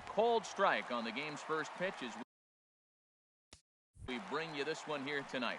cold strike on the game's first pitch as we bring you this one here tonight.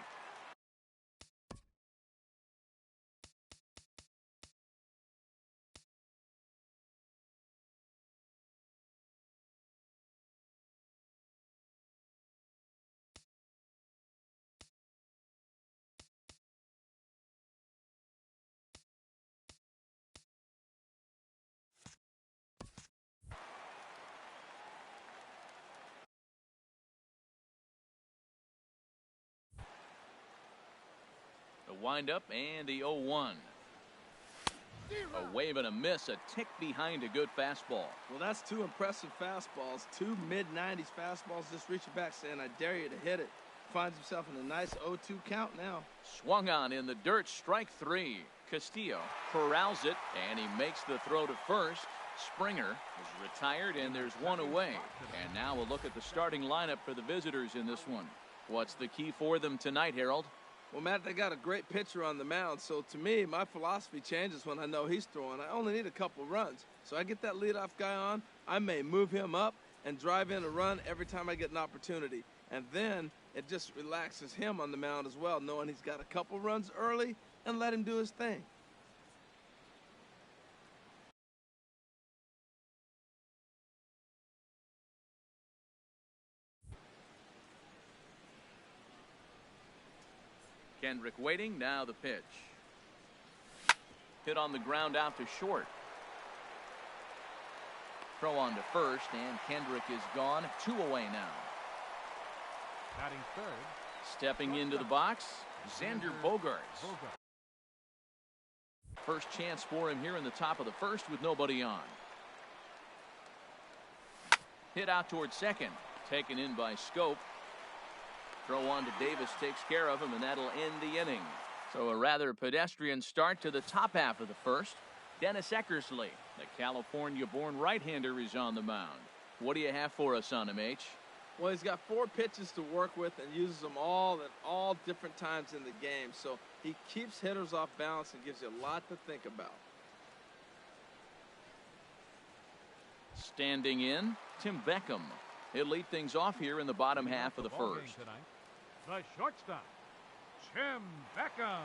Wind up and the 0-1. A wave and a miss, a tick behind a good fastball. Well, that's two impressive fastballs, two mid-90s fastballs just reaching back saying, I dare you to hit it. Finds himself in a nice 0-2 count now. Swung on in the dirt, strike three. Castillo corrals it, and he makes the throw to first. Springer is retired, and there's one away. And now we'll look at the starting lineup for the visitors in this one. What's the key for them tonight, Harold? Well, Matt, they got a great pitcher on the mound, so to me, my philosophy changes when I know he's throwing. I only need a couple runs. So I get that leadoff guy on, I may move him up and drive in a run every time I get an opportunity. And then it just relaxes him on the mound as well, knowing he's got a couple runs early and let him do his thing. Kendrick waiting, now the pitch. Hit on the ground out to short. Throw on to first, and Kendrick is gone. Two away now. Batting third. Stepping into the box, Xander Bogaerts. First chance for him here in the top of the first with nobody on. Hit out towards second. Taken in by Scope. Throw on to Davis takes care of him, and that'll end the inning. So a rather pedestrian start to the top half of the first. Dennis Eckersley, the California-born right-hander, is on the mound. What do you have for us on him, H? Well, he's got 4 pitches to work with and uses them all at all different times in the game. So he keeps hitters off balance and gives you a lot to think about. Standing in, Tim Beckham. He'll lead things off here in the bottom half of the first. The shortstop, Tim Beckham.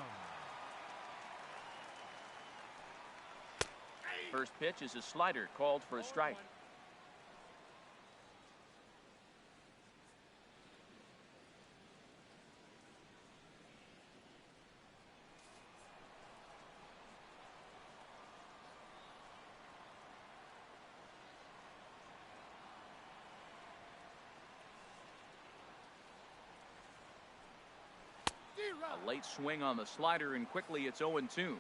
First pitch is a slider called for a strike. A late swing on the slider, and quickly it's 0-2.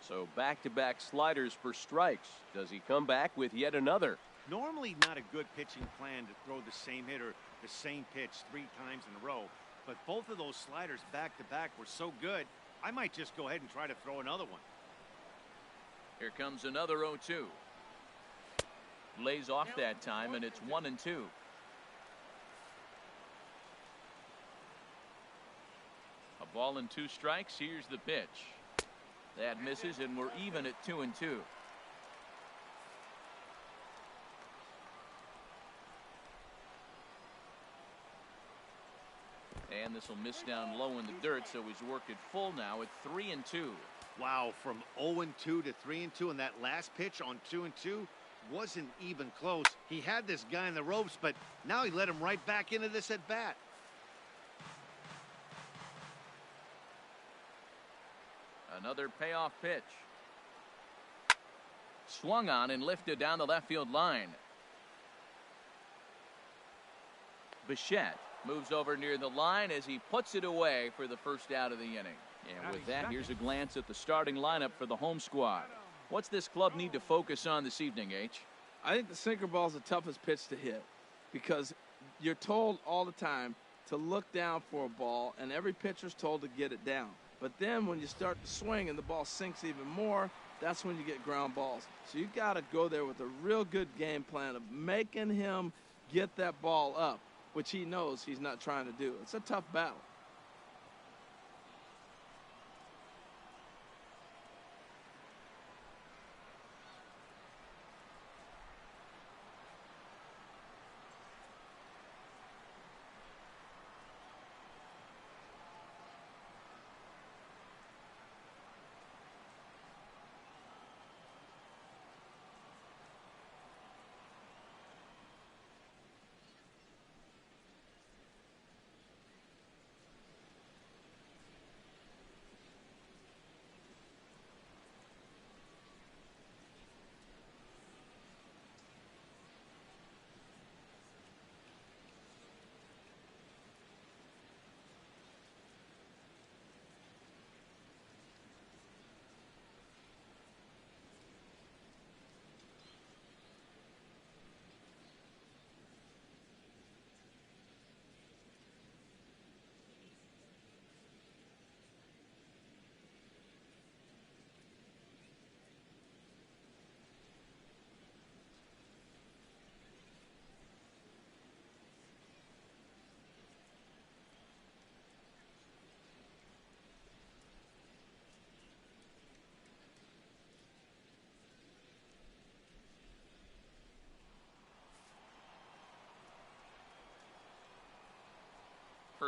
So back-to-back sliders for strikes. Does he come back with yet another? Normally not a good pitching plan to throw the same hitter the same pitch 3 times in a row, but both of those sliders back-to-back were so good, I might just go ahead and try to throw another one. Here comes another 0-2. Lays off that time, and it's 1-2. A ball and 2 strikes. Here's the pitch. That misses, and we're even at 2-2. And this will miss down low in the dirt, so he's worked it full now at 3-2. Wow, from 0-2 to 3-2, and that last pitch on 2-2 wasn't even close. He had this guy in the ropes, but now he let him right back into this at bat. Another payoff pitch. Swung on and lifted down the left field line. Bichette moves over near the line as he puts it away for the first out of the inning. And with that, here's a glance at the starting lineup for the home squad. What's this club need to focus on this evening, H? I think the sinker ball is the toughest pitch to hit because you're told all the time to look down for a ball, and every pitcher's told to get it down. But then when you start to swing and the ball sinks even more, that's when you get ground balls. So you got to go there with a real good game plan of making him get that ball up, which he knows he's not trying to do. It's a tough battle.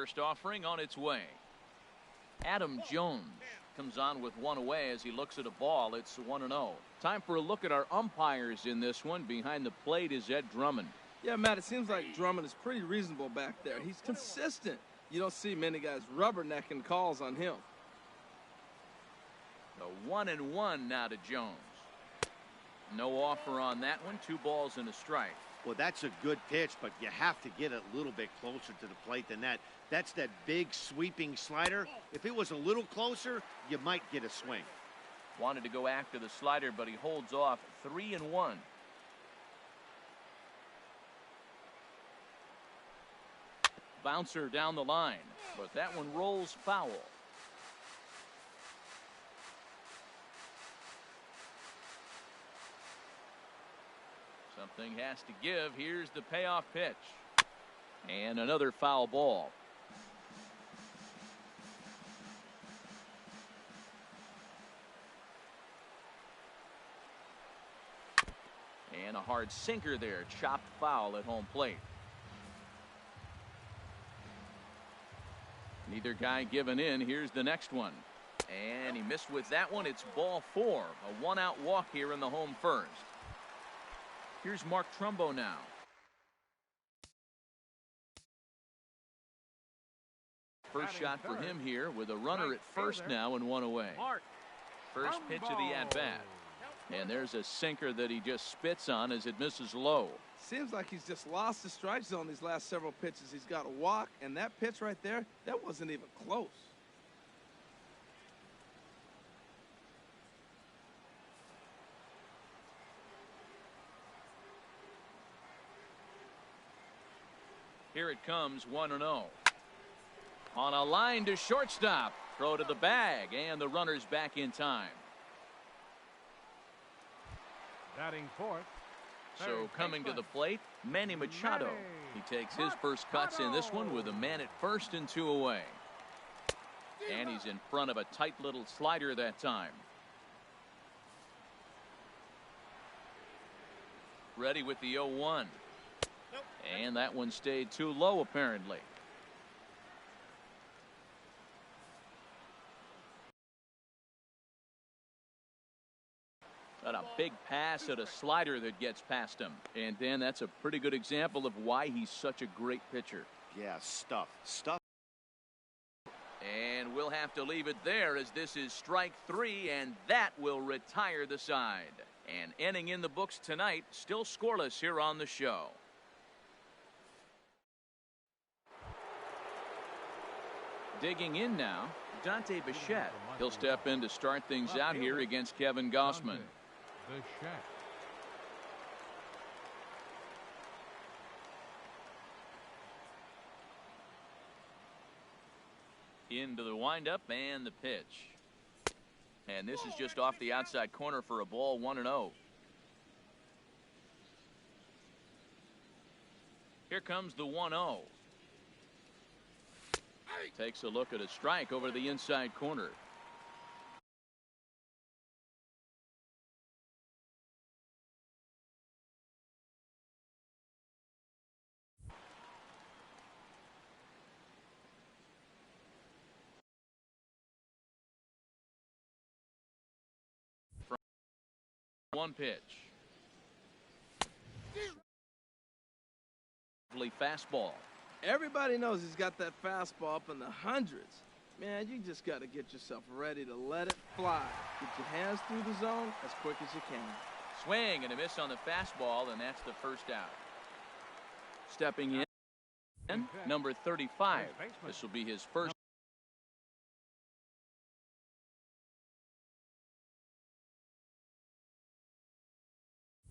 first offering on its way. Adam Jones comes on with one away as he looks at a ball. It's 1-0. Time for a look at our umpires in this one. Behind the plate is Ed Drummond. Yeah, Matt, it seems like Drummond is pretty reasonable back there. He's consistent. You don't see many guys rubbernecking calls on him. The 1-1 now to Jones. No offer on that one. 2 balls and a strike. Well, that's a good pitch, but you have to get a little bit closer to the plate than that. That's that big sweeping slider. If it was a little closer, you might get a swing. Wanted to go after the slider, but he holds off. 3-1. Bouncer down the line, but that one rolls foul. Something has to give. Here's the payoff pitch. And another foul ball. And a hard sinker there. Chopped foul at home plate. Neither guy giving in. Here's the next one. And he missed with that one. It's ball 4. A 1-out walk here in the home first. Here's Mark Trumbo now. First shot for him here with a runner at first now and 1 away. First pitch of the at-bat. And there's a sinker that he just spits on as it misses low. Seems like he's just lost the strike zone these last several pitches. He's got a walk, and that pitch right there, that wasn't even close. Here it comes, 1-0. On a line to shortstop. Throw to the bag, and the runner's back in time. Batting fourth. So coming to the plate, Manny Machado. He takes his first cuts in this one with a man at first and 2 away. And he's in front of a tight little slider that time. Ready with the 0-1. And that one stayed too low apparently. Got a big pass at a slider that gets past him. And Dan, that's a pretty good example of why he's such a great pitcher. Yeah, stuff. And we'll have to leave it there as this is strike 3, and that will retire the side. And inning in the books tonight, still scoreless here on the show. Digging in now, Dante Bichette. He'll step in to start things out here against Kevin Gossman. Into the windup and the pitch. And this is just off the outside corner for a ball, 1-0. Here comes the 1-0. Takes a look at a strike over the inside corner. From one pitch. Fastball. Everybody knows he's got that fastball up in the hundreds. Man, you just got to get yourself ready to let it fly. Get your hands through the zone as quick as you can. Swing and a miss on the fastball, and that's the first out. Stepping in, number 35. This will be his first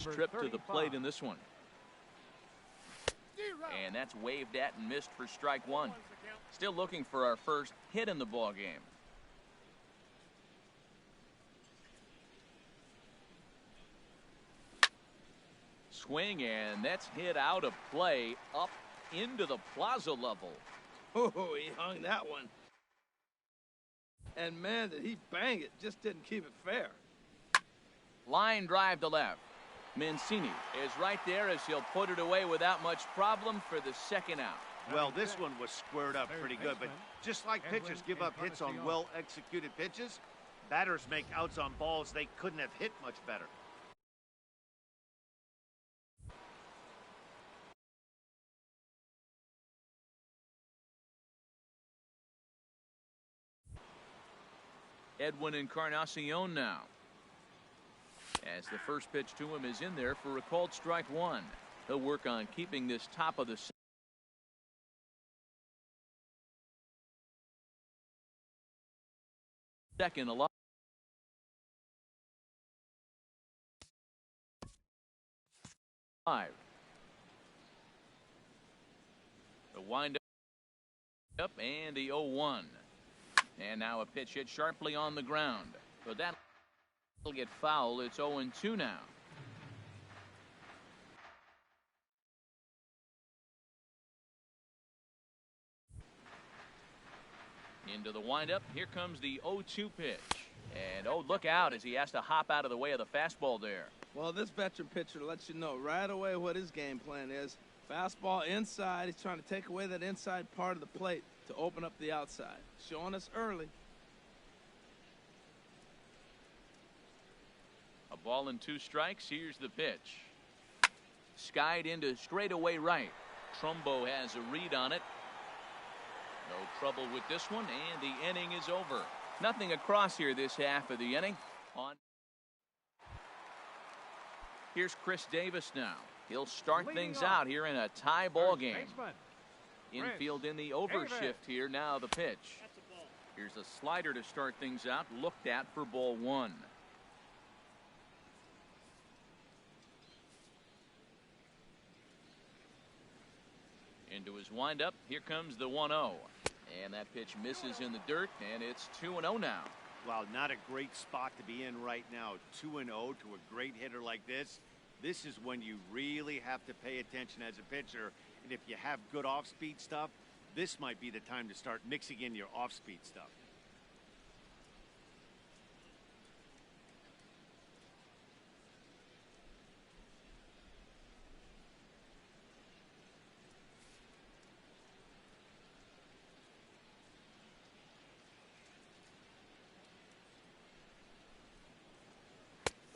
trip to the plate in this one. And that's waved at and missed for strike 1. Still looking for our first hit in the ball game. Swing, and that's hit out of play up into the plaza level. Oh, he hung that one. And man, did he bang it. Just didn't keep it fair. Line drive to left. Mancini is right there as he'll put it away without much problem for the second out. Well, this one was squared up pretty good, but just like pitchers give up hits on well-executed pitches, batters make outs on balls they couldn't have hit much better. Edwin Encarnacion now. As the first pitch to him is in there for a called strike one. He'll work on keeping this top of the second alive. The wind up and the 0-1. And now a pitch hit sharply on the ground. But that'll get foul. It's 0-2 now. Into the windup. Here comes the 0-2 pitch. And oh, look out as he has to hop out of the way of the fastball there. Well, this veteran pitcher lets you know right away what his game plan is. Fastball inside. He's trying to take away that inside part of the plate to open up the outside. Showing us early. A ball and 2 strikes. Here's the pitch. Skied into straightaway right. Trumbo has a read on it. No trouble with this one, and the inning is over. Nothing across here this half of the inning. Here's Chris Davis now. He'll start things out here in a tie ball game. Infield in the overshift here. Now the pitch. Here's a slider to start things out. Looked at for ball 1. Into his windup. Here comes the 1-0. And that pitch misses in the dirt, and it's 2-0 now. Well, not a great spot to be in right now. 2-0 to a great hitter like this. This is when you really have to pay attention as a pitcher. And if you have good off-speed stuff, this might be the time to start mixing in your off-speed stuff.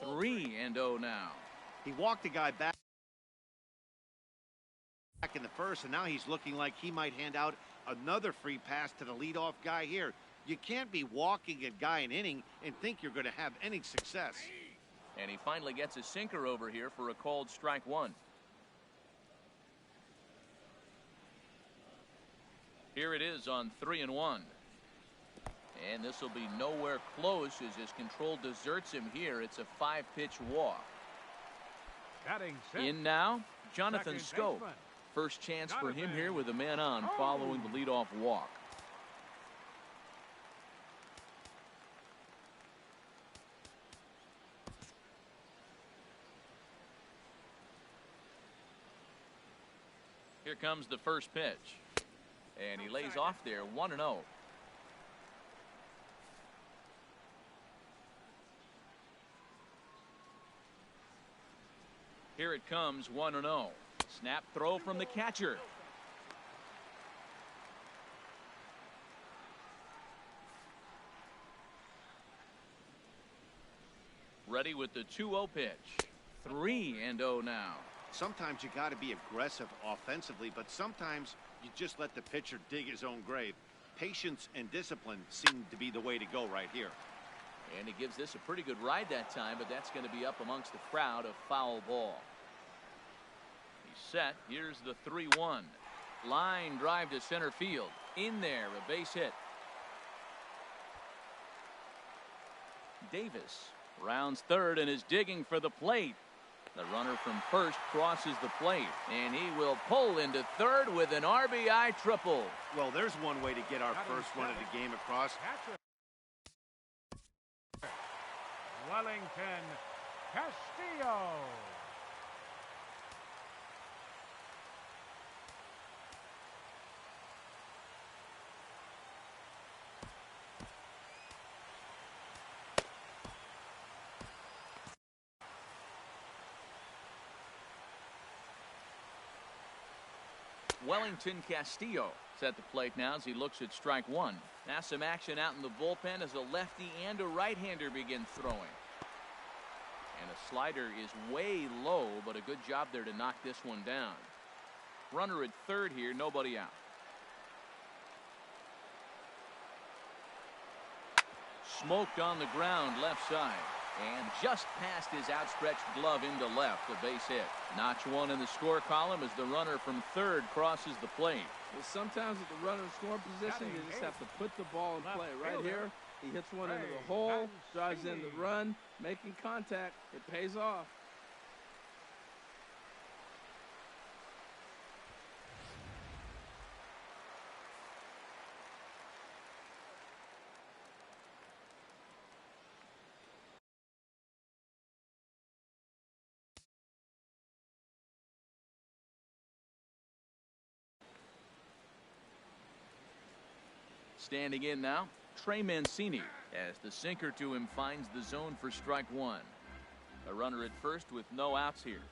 Three and 0 now. He walked the guy back in the first, and now he's looking like he might hand out another free pass to the leadoff guy here. You can't be walking a guy an inning and think you're going to have any success. And he finally gets a sinker over here for a called strike one. Here it is on 3-1. And this will be nowhere close as his control deserts him here. It's a 5-pitch walk. In now, Jonathan Schoop. First chance for him here with a man on following the leadoff walk. Here comes the first pitch. And he lays off there 1-0. Here it comes 1-0. Snap throw from the catcher. Ready with the 2-0 pitch. 3-0 now. Sometimes you got to be aggressive offensively, but sometimes you just let the pitcher dig his own grave. Patience and discipline seem to be the way to go right here. And he gives this a pretty good ride that time, but that's going to be up amongst the crowd. A foul ball. He's set. Here's the 3-1. Line drive to center field. In there, a base hit. Davis rounds third and is digging for the plate. The runner from first crosses the plate, and he will pull into third with an RBI triple. Well, there's one way to get our first run of the game across. Wellington Castillo. Wellington Castillo at the plate now as he looks at strike one. Now some action out in the bullpen as a lefty and a right-hander begin throwing. And a slider is way low, but a good job there to knock this one down. Runner at third here, nobody out. Smoked on the ground left side. And just past his outstretched glove into left, a base hit. Notch one in the score column as the runner from third crosses the plate. Well, sometimes at the runner in scoring position, you just have to put the ball in play. Right here, he hits one into the hole, drives in the run, making contact. It pays off. Standing in now, Trey Mancini as the sinker to him finds the zone for strike one. A runner at first with no outs here.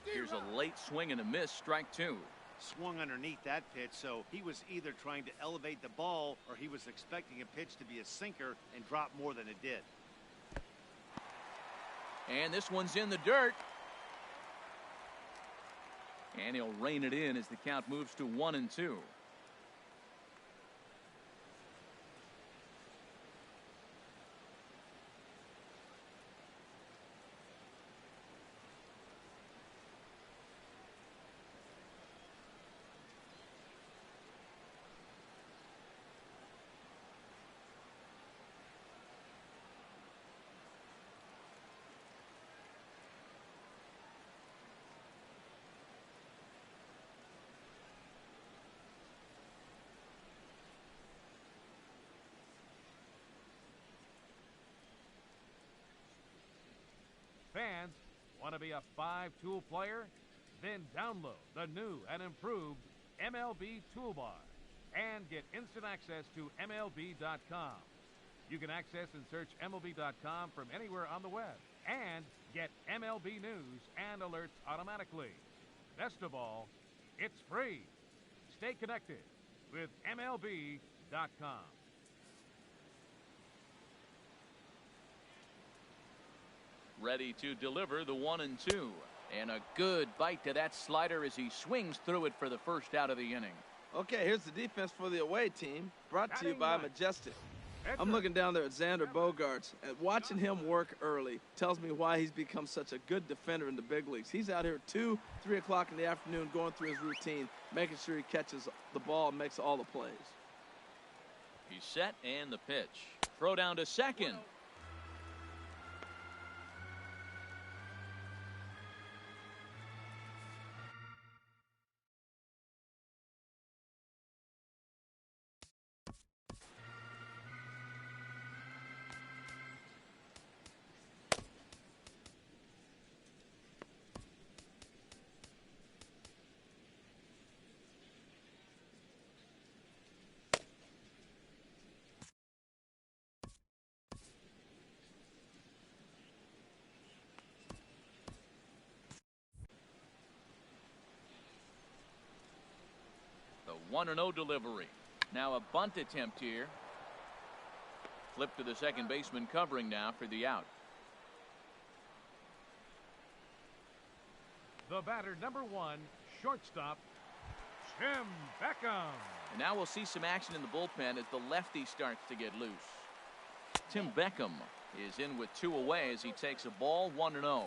Here's a late swing and a miss, strike two. Swung underneath that pitch, so he was either trying to elevate the ball or he was expecting a pitch to be a sinker and drop more than it did. And this one's in the dirt. And he'll rein it in as the count moves to 1-2. Fans, want to be a 5-tool player? Then download the new and improved MLB Toolbar and get instant access to MLB.com. You can access and search MLB.com from anywhere on the web and get MLB news and alerts automatically. Best of all, it's free. Stay connected with MLB.com. Ready to deliver the 1-2. And a good bite to that slider as he swings through it for the first out of the inning. Okay, here's the defense for the away team, brought to you by Majestic. I'm looking down there at Xander Bogaerts, and watching him work early tells me why he's become such a good defender in the big leagues. He's out here at 2, 3 o'clock in the afternoon going through his routine, making sure he catches the ball and makes all the plays. He's set and the pitch. Throw down to second. The 1-0 delivery. Now a bunt attempt here. Flip to the second baseman covering now for the out. The batter, number 1, shortstop, Tim Beckham. And now we'll see some action in the bullpen as the lefty starts to get loose. Tim Beckham is in with 2 away as he takes a ball, 1-0.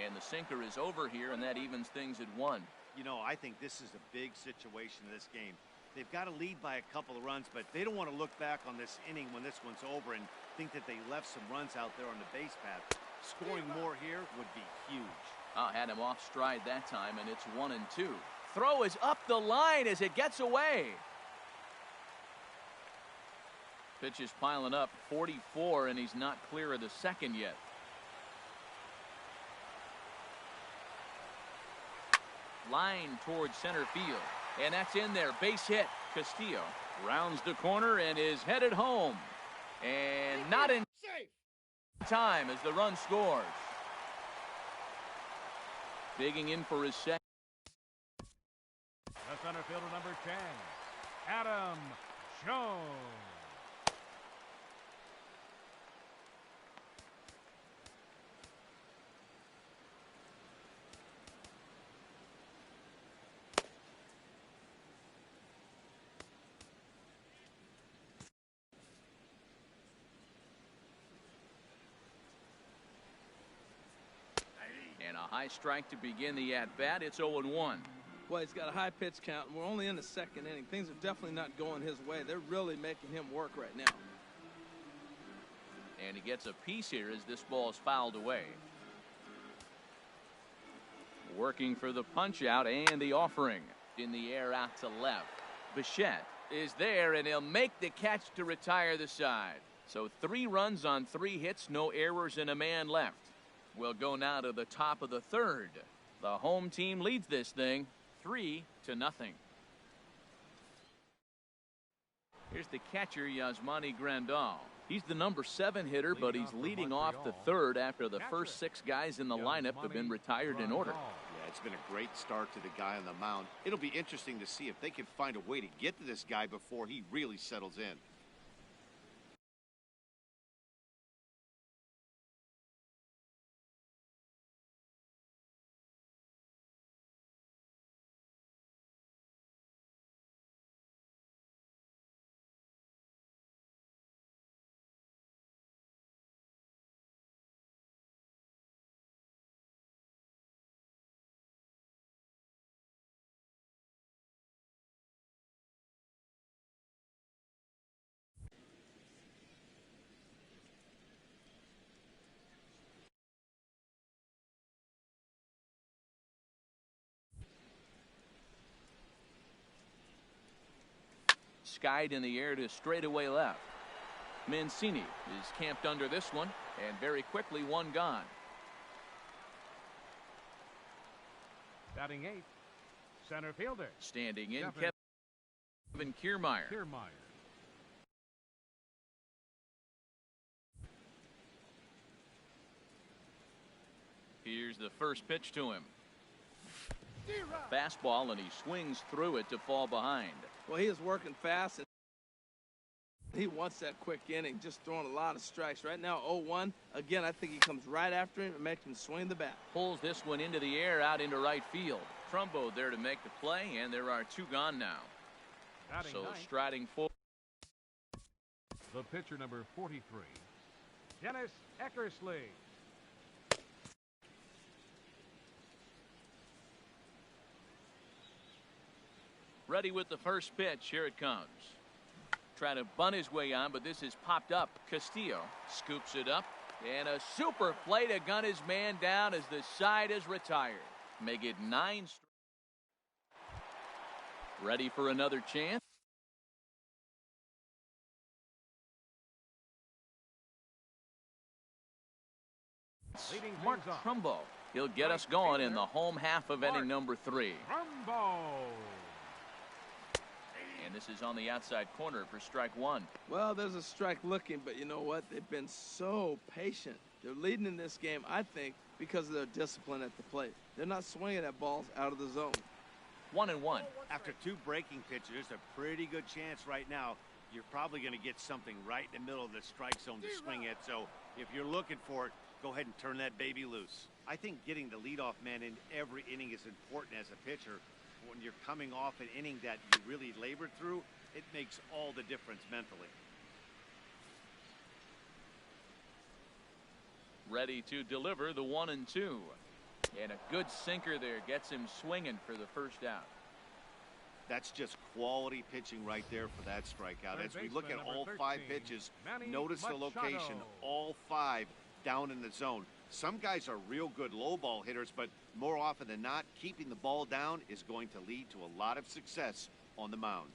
And the sinker is over here, and that evens things at 1. You know, I think this is a big situation in this game. They've got to lead by a couple of runs, but they don't want to look back on this inning when this one's over and think that they left some runs out there on the base path. Scoring more here would be huge. Had him off stride that time, and it's 1-2. Throw is up the line as it gets away. Pitch is piling up, 44, and he's not clear of the second yet. Line towards center field, and that's in there. Base hit. Castillo rounds the corner and is headed home. And not in time as the run scores. Digging in for his second. The center fielder, number 10, Adam Jones. And a high strike to begin the at-bat. It's 0-1. Well, he's got a high pitch count, and we're only in the second inning. Things are definitely not going his way. They're really making him work right now. And he gets a piece here as this ball is fouled away. Working for the punch out and the offering. In the air out to left. Bichette is there, and he'll make the catch to retire the side. So 3 runs on 3 hits, no errors, and a man left. We'll go now to the top of the third. The home team leads this thing 3-0. Here's the catcher, Yasmani Grandal. He's the number 7 hitter, but he's leading off the third after the first 6 guys in the lineup have been retired in order. Yeah, it's been a great start to the guy on the mound. It'll be interesting to see if they can find a way to get to this guy before he really settles in. Skied in the air to straightaway left. Mancini is camped under this one, and very quickly 1 gone. Batting 8th, center fielder. Standing in, Kevin Kiermaier. Here's the first pitch to him. Fastball, and he swings through it to fall behind. Well, he is working fast, and he wants that quick inning, just throwing a lot of strikes. Right now, 0-1. Again, I think he comes right after him and makes him swing the bat. Pulls this one into the air out into right field. Trumbo there to make the play, and there are 2 gone now. So striding forward. The pitcher, number 43, Dennis Eckersley. Ready with the first pitch. Here it comes. Trying to bunt his way on, but this is popped up. Castillo scoops it up, and a super play to gun his man down as the side is retired. Make it 9. Ready for another chance. Mark Trumbo. He'll get us going in the home half of inning number 3. And this is on the outside corner for strike 1. Well, there's a strike looking, but you know what? They've been so patient. They're leading in this game, I think, because of their discipline at the plate. They're not swinging at balls out of the zone. 1-1. After 2 breaking pitches, there's a pretty good chance right now you're probably going to get something right in the middle of the strike zone to swing at. So if you're looking for it, go ahead and turn that baby loose. I think getting the leadoff man in every inning is important as a pitcher. When you're coming off an inning that you really labored through, it makes all the difference mentally. Ready to deliver the 1-2. And a good sinker there gets him swinging for the first out. That's just quality pitching right there for that strikeout. As we look at all 5 pitches, notice the location, all 5 down in the zone. Some guys are real good low ball hitters, but more often than not, keeping the ball down is going to lead to a lot of success on the mound.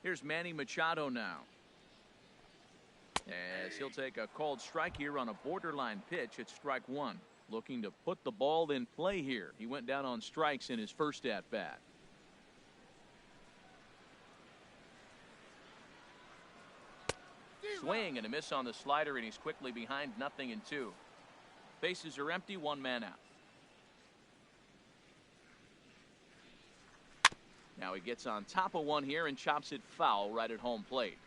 Here's Manny Machado now. As he'll take a called strike here on a borderline pitch at strike one. Looking to put the ball in play here. He went down on strikes in his first at bat. Swing and a miss on the slider, and he's quickly behind 0-2. Bases are empty, one man out. Now he gets on top of one here and chops it foul right at home plate.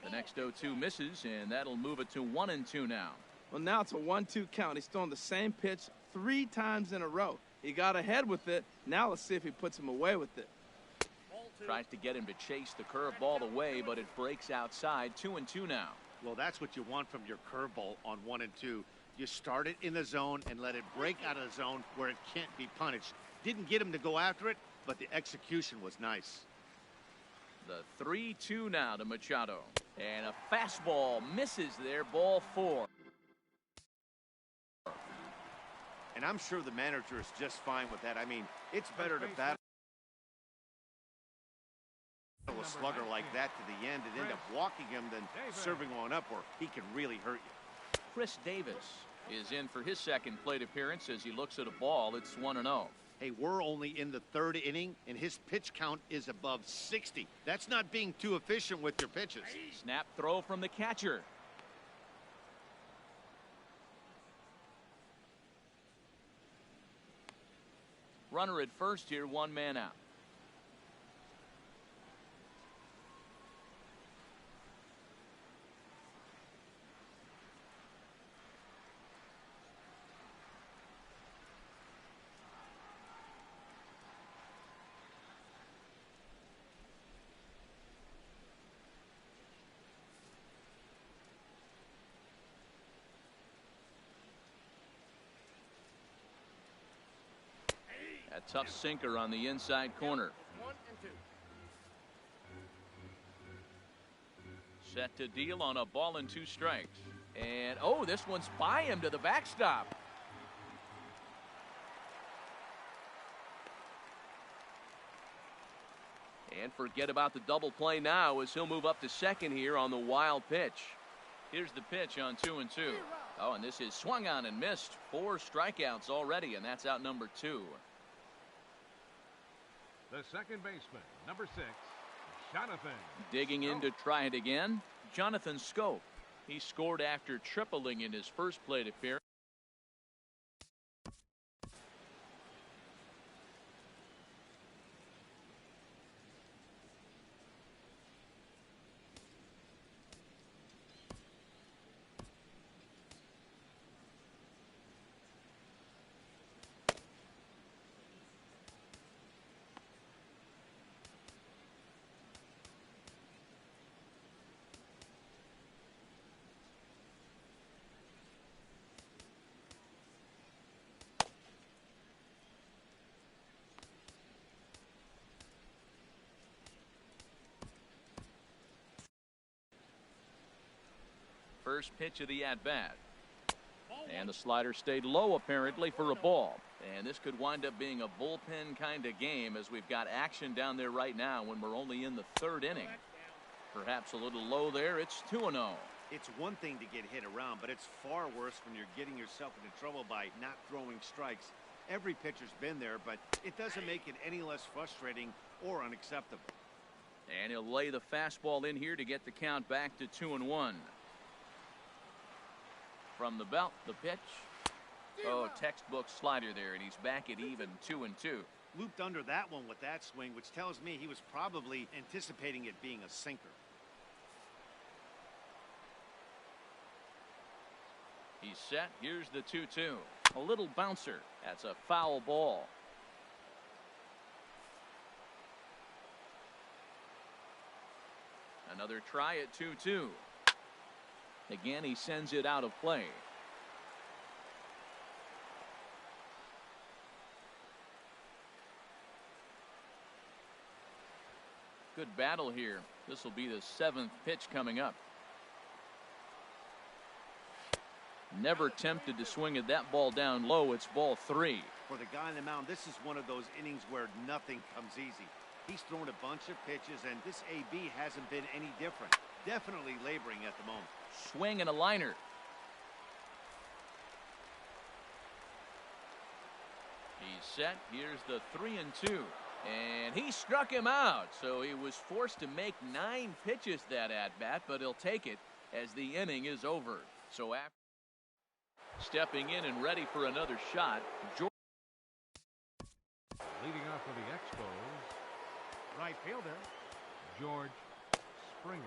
The next 0-2 misses, and that'll move it to 1-2 now. Well, now it's a 1-2 count. He's thrown the same pitch 3 times in a row. He got ahead with it. Now let's see if he puts him away with it. Tries to get him to chase the curveball away, but it breaks outside. 2-2 now. Well, that's what you want from your curveball on 1-2. You start it in the zone and let it break out of the zone where it can't be punished. Didn't get him to go after it, but the execution was nice. The 3-2 now to Machado. And a fastball misses there, ball 4. And I'm sure the manager is just fine with that. I mean, it's better to battle a slugger like that to the end and end up walking him than serving one up where he can really hurt you. Chris Davis is in for his second plate appearance as he looks at a ball. It's 1-0. Hey, we're only in the 3rd inning, and his pitch count is above 60. That's not being too efficient with your pitches. Snap throw from the catcher. Runner at first here, one man out. A tough sinker on the inside corner. 1-2. Set to deal on a ball and 2 strikes. And oh, this one's by him to the backstop. And forget about the double play now as he'll move up to second here on the wild pitch. Here's the pitch on 2-2. Oh, and this is swung on and missed. 4 strikeouts already, and that's out number 2. The second baseman, number 6, Jonathan. Digging in to try it again, Jonathan Schoop. He scored after tripling in his first plate appearance. First pitch of the at-bat. And the slider stayed low apparently for a ball. And this could wind up being a bullpen kind of game as we've got action down there right now when we're only in the 3rd inning. Perhaps a little low there. It's 2-0. It's one thing to get hit around, but it's far worse when you're getting yourself into trouble by not throwing strikes. Every pitcher's been there, but it doesn't make it any less frustrating or unacceptable. And he'll lay the fastball in here to get the count back to 2-1. From the belt, the pitch. Oh, textbook slider there, and he's back at even 2-2. Looped under that one with that swing, which tells me he was probably anticipating it being a sinker. He's set. Here's the 2-2. A little bouncer. That's a foul ball. Another try at 2-2. Again, he sends it out of play. Good battle here. This will be the 7th pitch coming up. Never tempted to swing at that ball down low. It's ball 3. For the guy on the mound, this is one of those innings where nothing comes easy. He's thrown a bunch of pitches, and this AB hasn't been any different. Definitely laboring at the moment. Swing and a liner. He's set. Here's the 3-2. And he struck him out. So he was forced to make 9 pitches that at-bat, but he'll take it as the inning is over. So after stepping in and ready for another shot, George. Leading off for the Expos, right fielder, George Springer.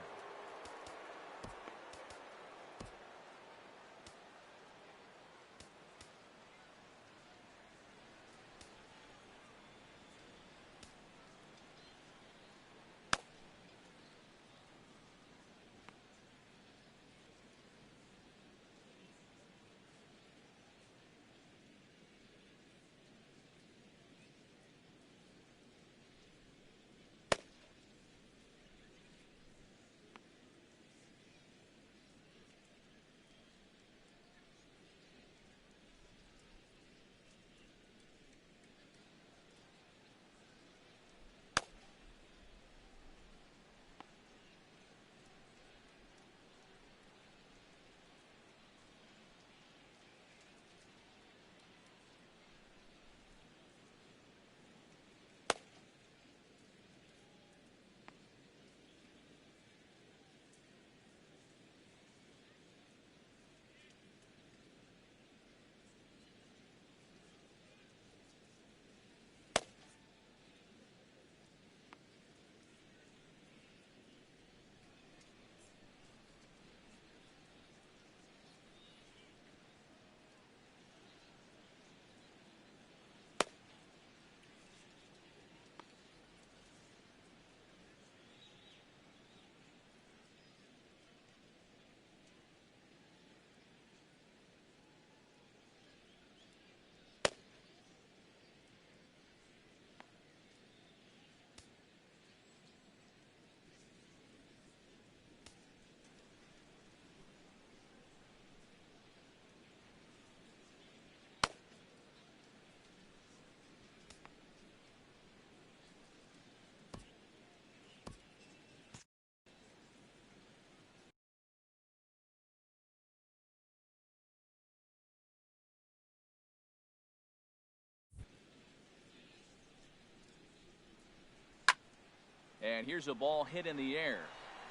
And here's a ball hit in the air.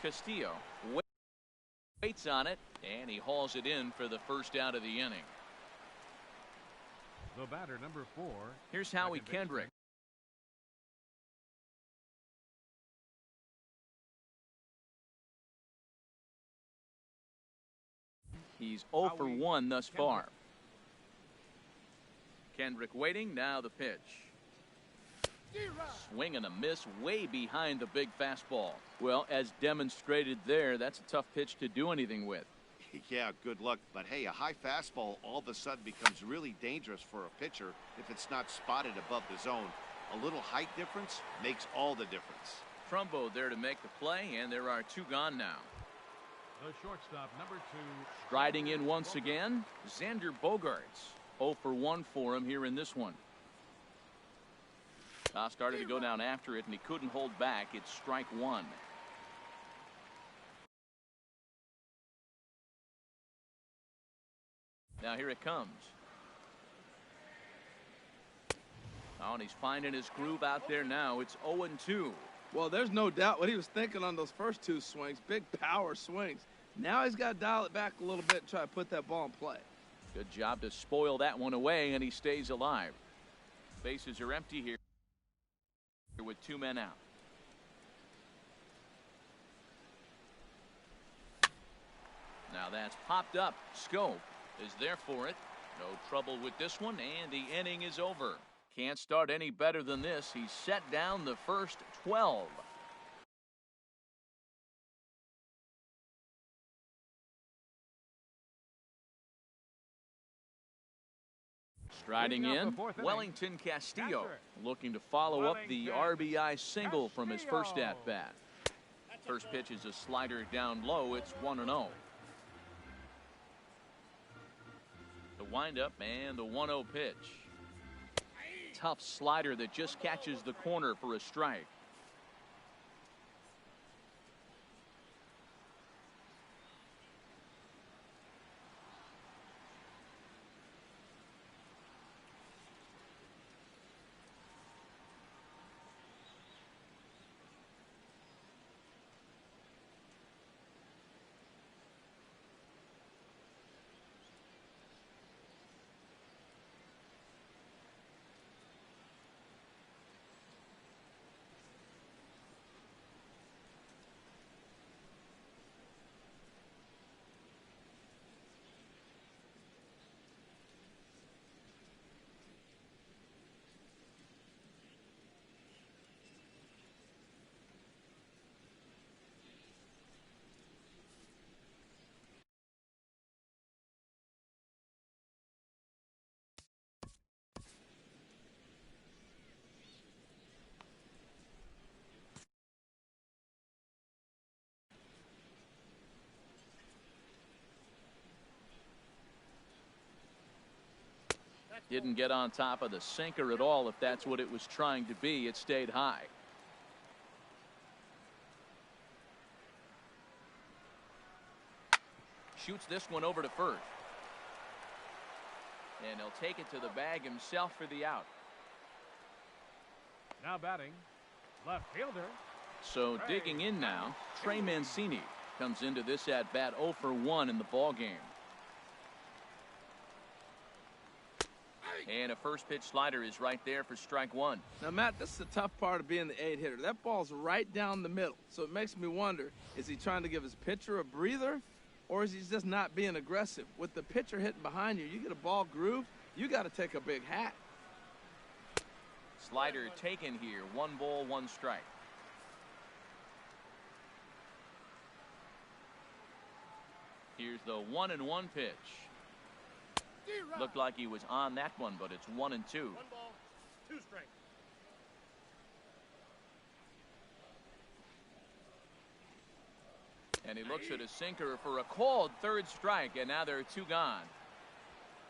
Castillo waits on it, and he hauls it in for the first out of the inning. The batter, number 4. Here's Howie Kendrick. He's 0 for 1 thus far. Kendrick waiting. Now the pitch. Swing and a miss way behind the big fastball. Well, as demonstrated there, that's a tough pitch to do anything with. Yeah, good luck. But hey, a high fastball all of a sudden becomes really dangerous for a pitcher if it's not spotted above the zone. A little height difference makes all the difference. Trumbo there to make the play, and there are 2 gone now. The shortstop, number 2. Striding in once again, Xander Bogaerts. 0 for 1 for him here in this one. Started to go down after it, and he couldn't hold back. It's strike 1. Now here it comes. Oh, and he's finding his groove out there now. It's 0-2. Well, there's no doubt what he was thinking on those first 2 swings. Big power swings. Now he's got to dial it back a little bit and try to put that ball in play. Good job to spoil that one away, and he stays alive. Bases are empty here with 2 men out. Now that's popped up. Scope is there for it. No trouble with this one, and the inning is over. Can't start any better than this. He's set down the first 12. Striding in, Wellington Castillo, looking to follow up the RBI single from his first at-bat. First pitch is a slider down low. It's 1-0. The windup and the 1-0 pitch. Tough slider that just catches the corner for a strike. Didn't get on top of the sinker at all. If that's what it was trying to be, it stayed high. Shoots this one over to first. And he'll take it to the bag himself for the out. Now batting, left fielder. So digging in now, Trey Mancini comes into this at bat 0 for 1 in the ball game. And a first pitch slider is right there for strike one. Now, Matt, this is the tough part of being the 8-hitter. That ball's right down the middle. So it makes me wonder, is he trying to give his pitcher a breather, or is he just not being aggressive? With the pitcher hitting behind you, you get a ball groove, you got to take a big hat. Slider taken here. 1 ball, 1 strike. Here's the 1-1 pitch. Looked like he was on that one, but it's 1-2. 1 ball, 2 strikes. And he looks at a sinker for a called 3rd strike, and now there are 2 gone.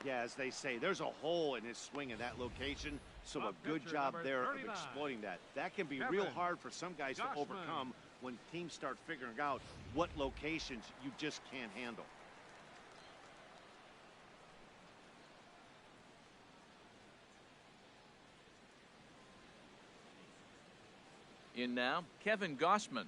Yeah, as they say, there's a hole in his swing in that location, so a good job there of exploiting that. That can be real hard for some guys to overcome when teams start figuring out what locations you just can't handle. In now, Kevin Gossman.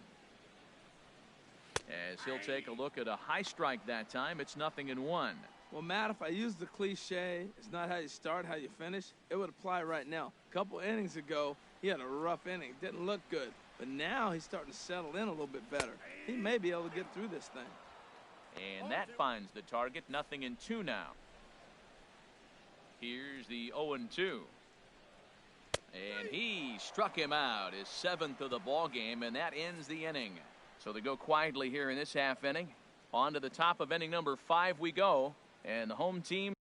As he'll take a look at a high strike that time, it's 0-1. Well, Matt, if I use the cliche, it's not how you start, how you finish, it would apply right now. A couple innings ago, he had a rough inning. Didn't look good. But now he's starting to settle in a little bit better. He may be able to get through this thing. And that finds the target. 0-2 now. Here's the 0-2. And he struck him out, his 7th of the ball game, and that ends the inning. So they go quietly here in this half inning. On to the top of inning number 5 we go, and the home team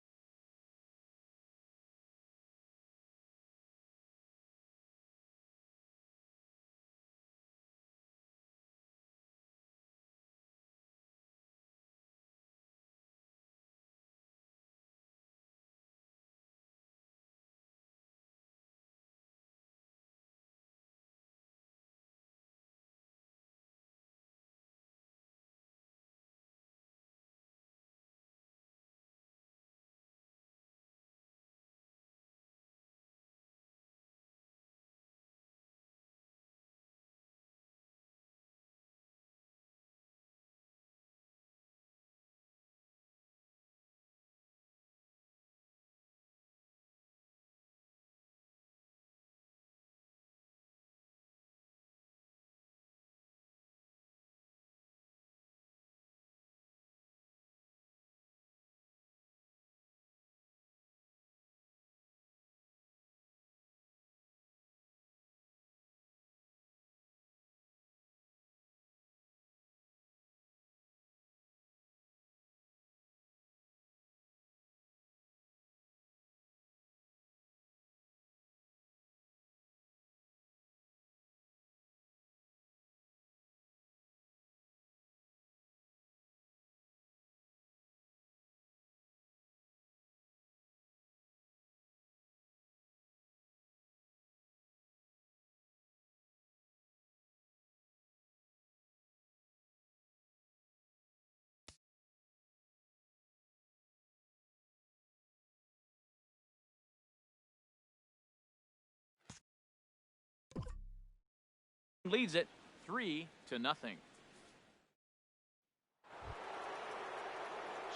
leads it 3-0.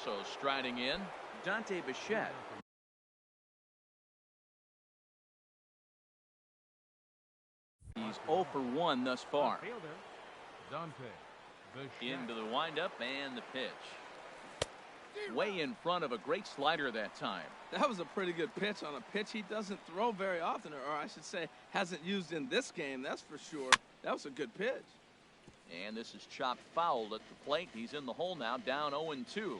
So striding in, Dante Bichette. He's 0 for 1 thus far. Into the windup and the pitch. Way in front of a great slider that time. That was a pretty good pitch on a pitch he doesn't throw very often, or I should say hasn't used in this game, that's for sure. That was a good pitch. And this is chopped foul at the plate. He's in the hole now, down 0-2.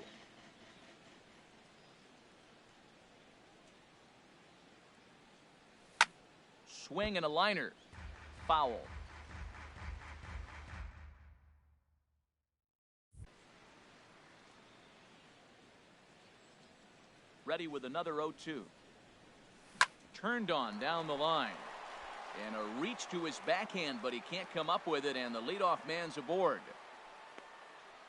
Swing and a liner. Foul. Ready with another 0-2. Turned on down the line. And a reach to his backhand, but he can't come up with it, and the leadoff man's aboard.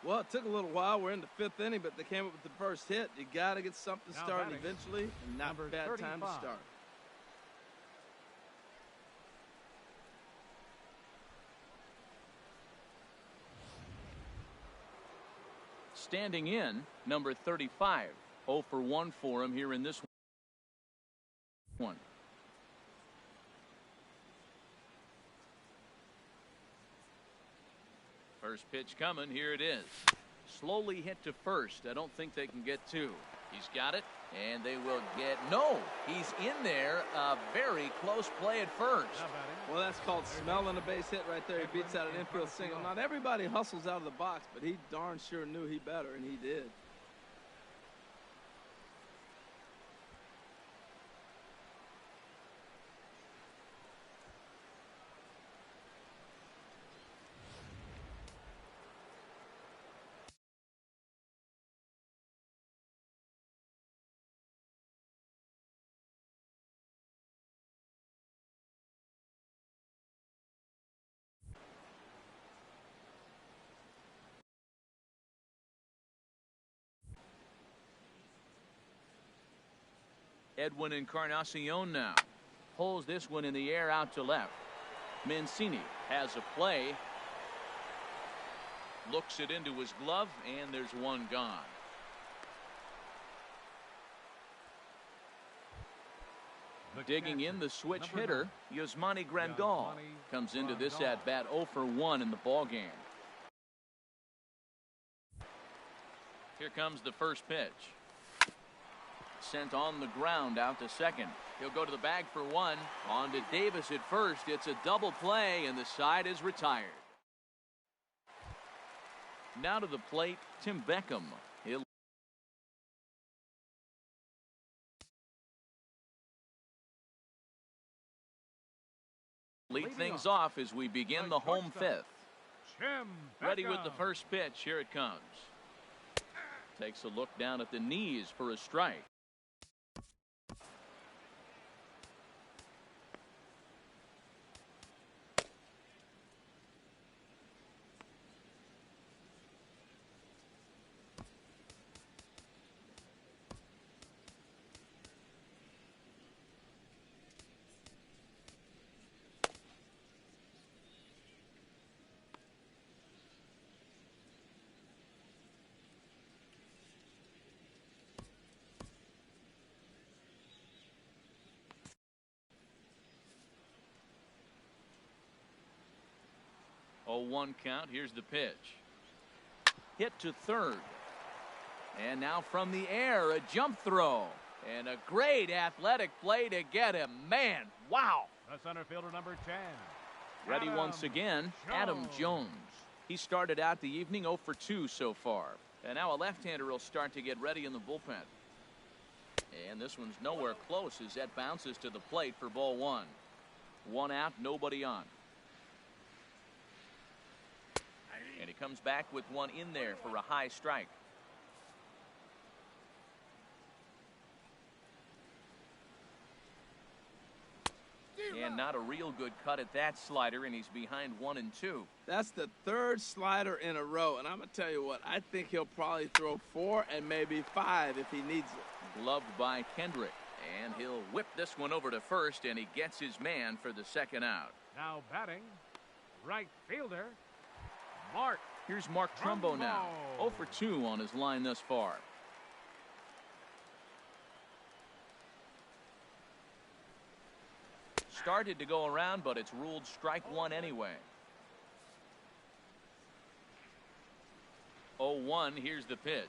Well, it took a little while. We're in the 5th inning, but they came up with the first hit. You got to get something started eventually, and not a bad time to start. Standing in, number 35. 0 for 1 for him here in this one. First pitch coming. Here it is. Slowly hit to first. I don't think they can get two. He's got it, and they will get no. He's in there. A very close play at first. Well, that's called smelling a base hit right there. He beats out an infield single. Not everybody hustles out of the box, but he darn sure knew he better, and he did. Edwin Encarnacion now pulls this one in the air out to left. Mancini has a play. Looks it into his glove, and there's one gone. Digging in, the switch hitter, Yasmani Grandal, comes into this at bat 0 for 1 in the ball game. Here comes the first pitch. Sent on the ground out to second. He'll go to the bag for one. On to Davis at first. It's a double play, and the side is retired. Now to the plate, Tim Beckham. He'll lead things off as we begin the home 5th. Ready with the first pitch. Here it comes. Takes a look down at the knees for a strike. Oh, 1 count. Here's the pitch. Hit to third. And now from the air, a jump throw. And a great athletic play to get him. Man, wow. The center fielder, number 10. Ready once again, Adam Jones. He started out the evening 0 for 2 so far. And now a left-hander will start to get ready in the bullpen. And this one's nowhere close as that bounces to the plate for ball 1. 1 out, nobody on. And he comes back with one in there for a high strike. And not a real good cut at that slider, and he's behind 1-2. That's the 3rd slider in a row, and I'm going to tell you what, I think he'll probably throw 4 and maybe 5 if he needs it. Gloved by Kendrick, and he'll whip this one over to first, and he gets his man for the 2nd out. Now batting, Right fielder, Mark. Here's Mark Trumbo now. 0 for 2 on his line thus far. Started to go around, but it's ruled strike one anyway. 0-1. Here's the pitch.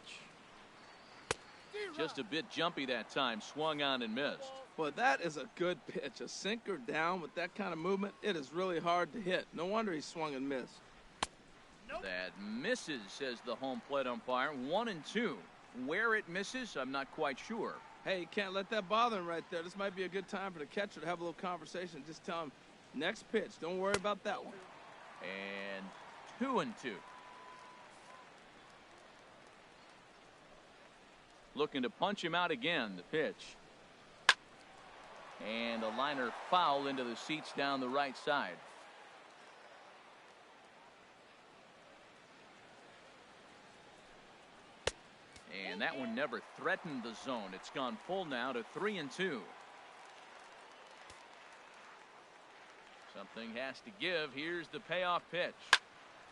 Just a bit jumpy that time. Swung on and missed. Well, that is a good pitch. A sinker down with that kind of movement, it is really hard to hit. No wonder he swung and missed. That misses, says the home plate umpire. 1-2. Where it misses, I'm not quite sure. Hey, you can't let that bother him right there. This might be a good time for the catcher to have a little conversation. Just tell him, next pitch. Don't worry about that one. And 2-2. Looking to punch him out again. The pitch. And a liner foul into the seats down the right side. And that one never threatened the zone. It's gone full now to 3-2. Something has to give. Here's the payoff pitch.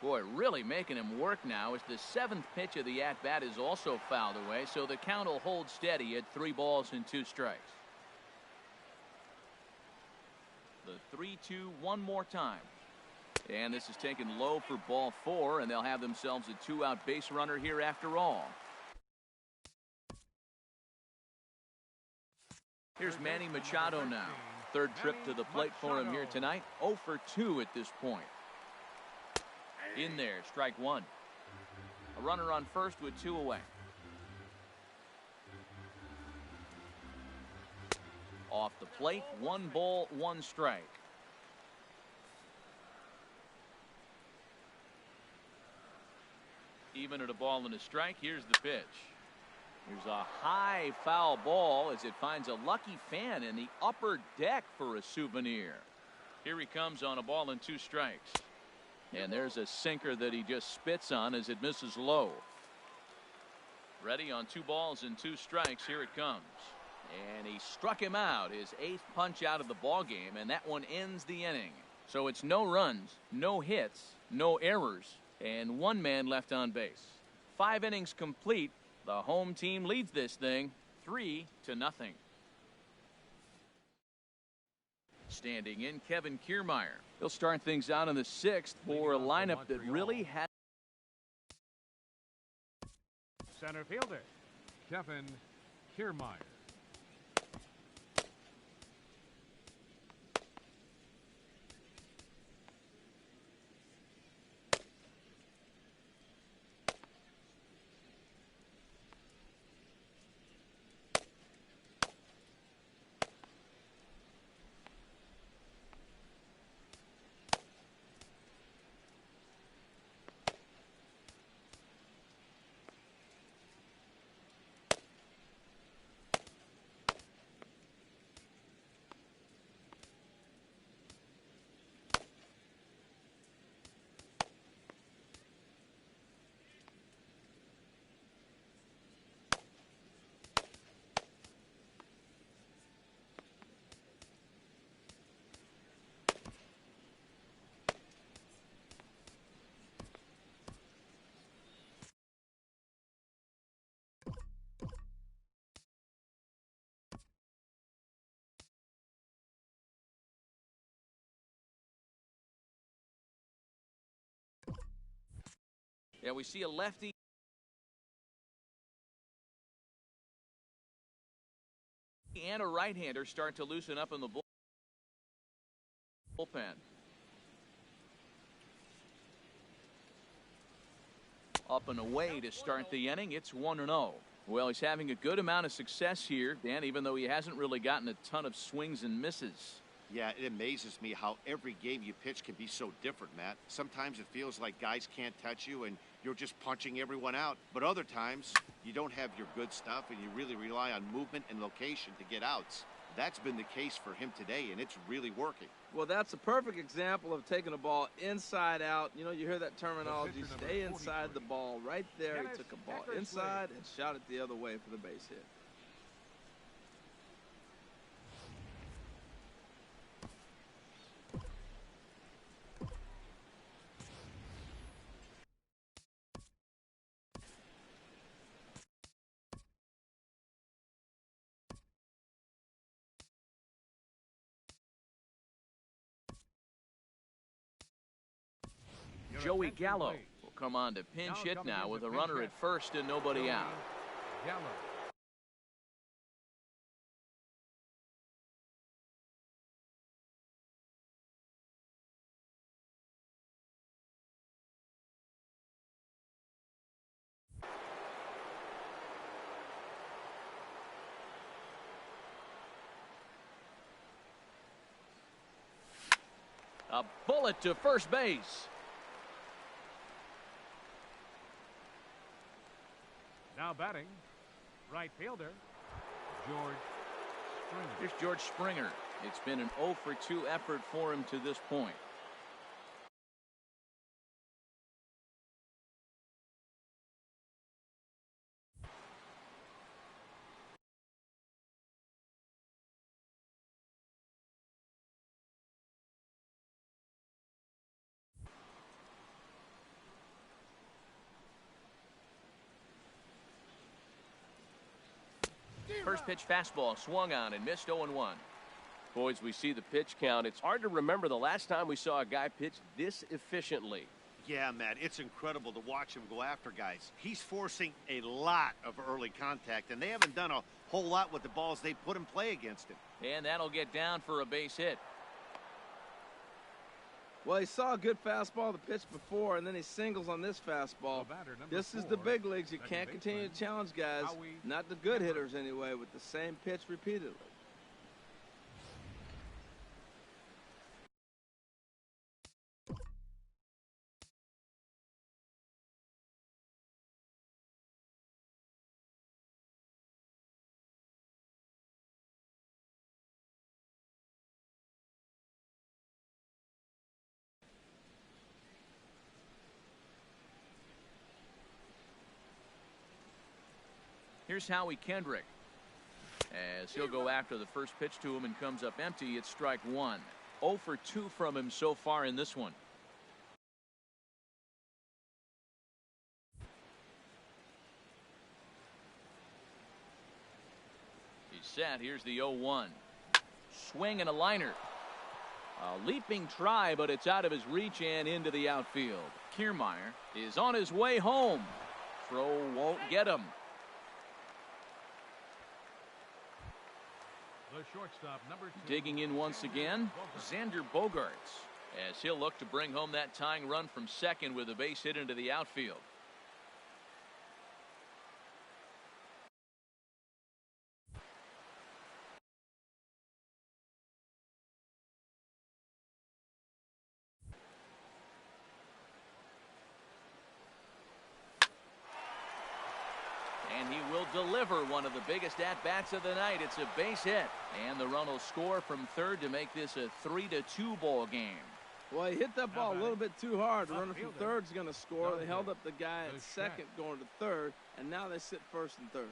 Boy, really making him work now as the 7th pitch of the at-bat is also fouled away, so the count will hold steady at 3 balls and 2 strikes. The 3-2 one more time. And this is taken low for ball 4, and they'll have themselves a 2-out base runner here after all. Here's Manny Machado now. 3rd trip to the plate for him here tonight. 0 for 2 at this point. In there, strike 1. A runner on first with 2 away. Off the plate, 1 ball, 1 strike. Even at a ball and a strike, here's the pitch. Here's a high foul ball as it finds a lucky fan in the upper deck for a souvenir. Here he comes on a ball and 2 strikes. And there's a sinker that he just spits on as it misses low. Ready on 2 balls and 2 strikes. Here it comes. And he struck him out, his 8th punch out of the ball game, and that one ends the inning. So it's no runs, no hits, no errors, and 1 man left on base. 5 innings complete. The home team leads this thing 3-0. Standing in, Kevin Kiermaier. He'll start things out in the 6th for a lineup that really had. Center fielder, Kevin Kiermaier. Yeah, we see a lefty and a right-hander start to loosen up in the bullpen. Up and away to start the inning. It's 1-0. Well, he's having a good amount of success here, Dan, even though he hasn't really gotten a ton of swings and misses. Yeah, it amazes me how every game you pitch can be so different, Matt. Sometimes it feels like guys can't touch you and you're just punching everyone out. But other times, you don't have your good stuff and you really rely on movement and location to get outs. That's been the case for him today, and it's really working. Well, that's a perfect example of taking a ball inside out. You know, you hear that terminology, stay inside the ball. Right there, he took a ball inside and shot it the other way for the base hit. Joey attention, Gallo please. will come on to pinch hit coming now in with to a pinch runner hit. at first and nobody Joey out. Gallo. A bullet to first base. Now batting, right fielder, George Springer. Here's George Springer. It's been an 0 for 2 effort for him to this point. First pitch fastball swung on and missed 0-1. Boys, we see the pitch count. It's hard to remember the last time we saw a guy pitch this efficiently. Yeah, Matt, it's incredible to watch him go after guys. He's forcing a lot of early contact, and they haven't done a whole lot with the balls they put in play against him. And that'll get down for a base hit. Well, he saw a good fastball the pitch before, and then he singles on this fastball. This is the big leagues. You can't continue to challenge guys, not the good hitters anyway, with the same pitch repeatedly. Here's Howie Kendrick. As he'll go after the first pitch to him and comes up empty, it's strike one. 0 for 2 from him so far in this one. He's set. Here's the 0-1. Swing and a liner. A leaping try, but it's out of his reach and into the outfield. Kiermaier is on his way home. Throw won't get him. The shortstop, number 2. Digging in once again, Xander Bogaerts, as he'll look to bring home that tying run from second with a base hit into the outfield. And he will deliver one of the biggest at-bats of the night. It's a base hit. And the run will score from third to make this a 3-2 ball game. Well, he hit that ball a little bit too hard. The runner from third's going to score. They held up the guy at second going to third, and now they sit first and third.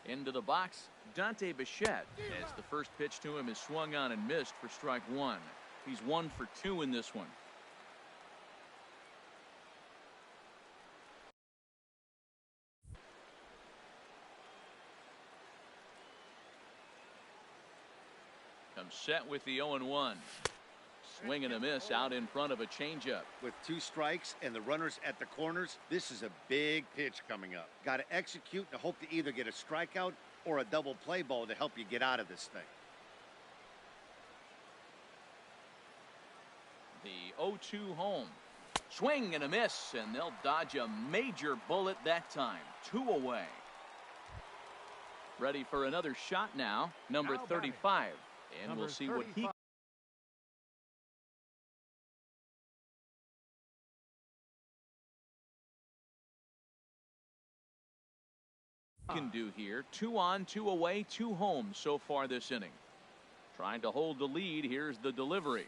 Into the box, Dante Bichette, as the first pitch to him is swung on and missed for strike one. He's 1 for 2 in this one. Set with the 0-1. Swing and a miss out in front of a changeup. With 2 strikes and the runners at the corners, this is a big pitch coming up. Got to execute and hope to either get a strikeout or a double play ball to help you get out of this thing. The 0-2 home. Swing and a miss, and they'll dodge a major bullet that time. 2 away. Ready for another shot now, number 35. And we'll see what he can do here. 2 on, 2 away, 2 home so far this inning. Trying to hold the lead. Here's the delivery.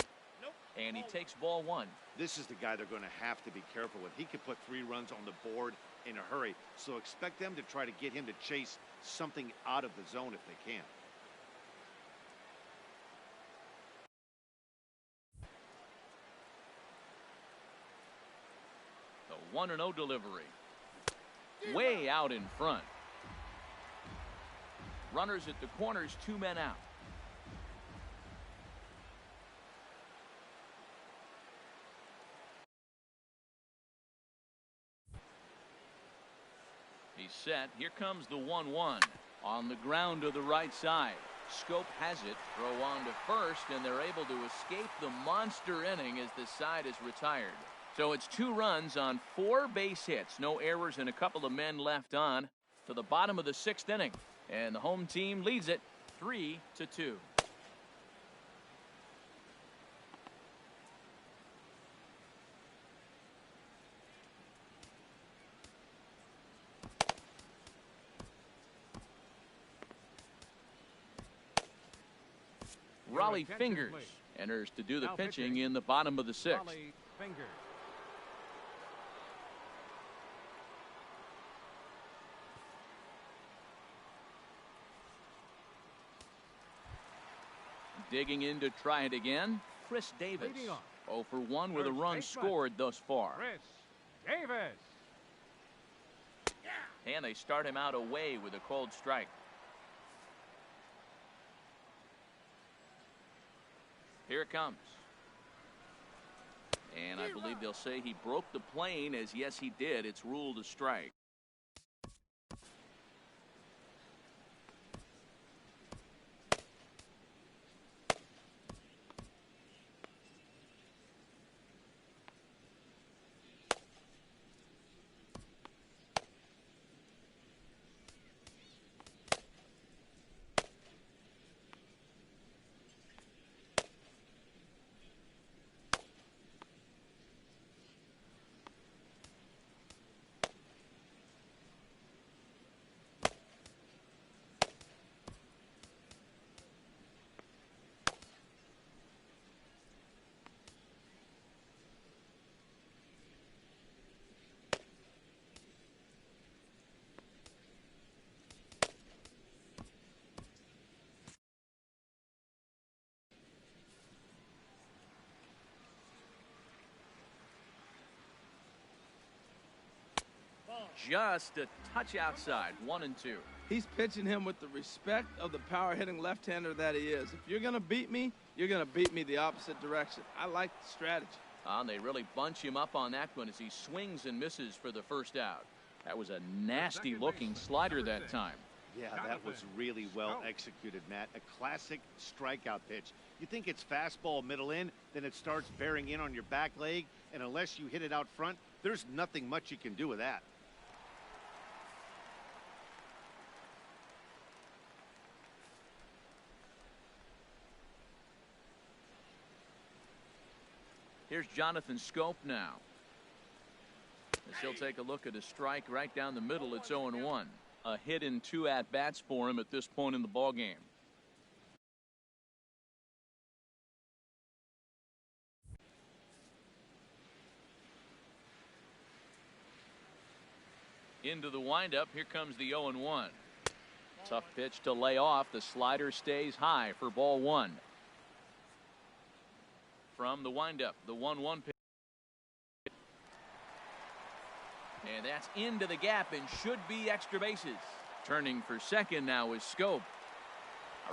And he takes ball 1. This is the guy they're going to have to be careful with. He can put 3 runs on the board in a hurry, so expect them to try to get him to chase something out of the zone if they can. The 1-0 delivery. Way out in front. Runners at the corners, 2 men out. He's set. Here comes the 1-1 on the ground to the right side. Scope has it. Throw on to first, and they're able to escape the monster inning as the side is retired. So it's 2 runs on 4 base hits. No errors and a couple of men left on to the bottom of the 6th inning. And the home team leads it 3-2. Raleigh Fingers enters to do the pitching in the bottom of the 6th. Raleigh Fingers. Digging in to try it again, Chris Davis. 0 for 1 with a run scored thus far. Chris Davis. And they start him out away with a cold strike. Here it comes. And I believe they'll say he broke the plane, as yes he did. It's ruled a strike. Just a touch outside. 1-2. He's pitching him with the respect of the power-hitting left-hander that he is. If you're going to beat me, you're going to beat me the opposite direction. I like the strategy. And they really bunch him up on that one as he swings and misses for the first out. That was a nasty-looking slider that time. Yeah, that was really well executed, Matt. A classic strikeout pitch. You think it's fastball middle in, then it starts bearing in on your back leg, and unless you hit it out front, there's nothing much you can do with that. Here's Jonathan Scope now. As he'll take a look at a strike right down the middle. It's 0-1. A hit in 2 at-bats for him at this point in the ballgame. Into the windup. Here comes the 0-1. Tough pitch to lay off. The slider stays high for ball 1. From the windup, the 1-1 pitch. And that's into the gap and should be extra bases. Turning for second now is Scope.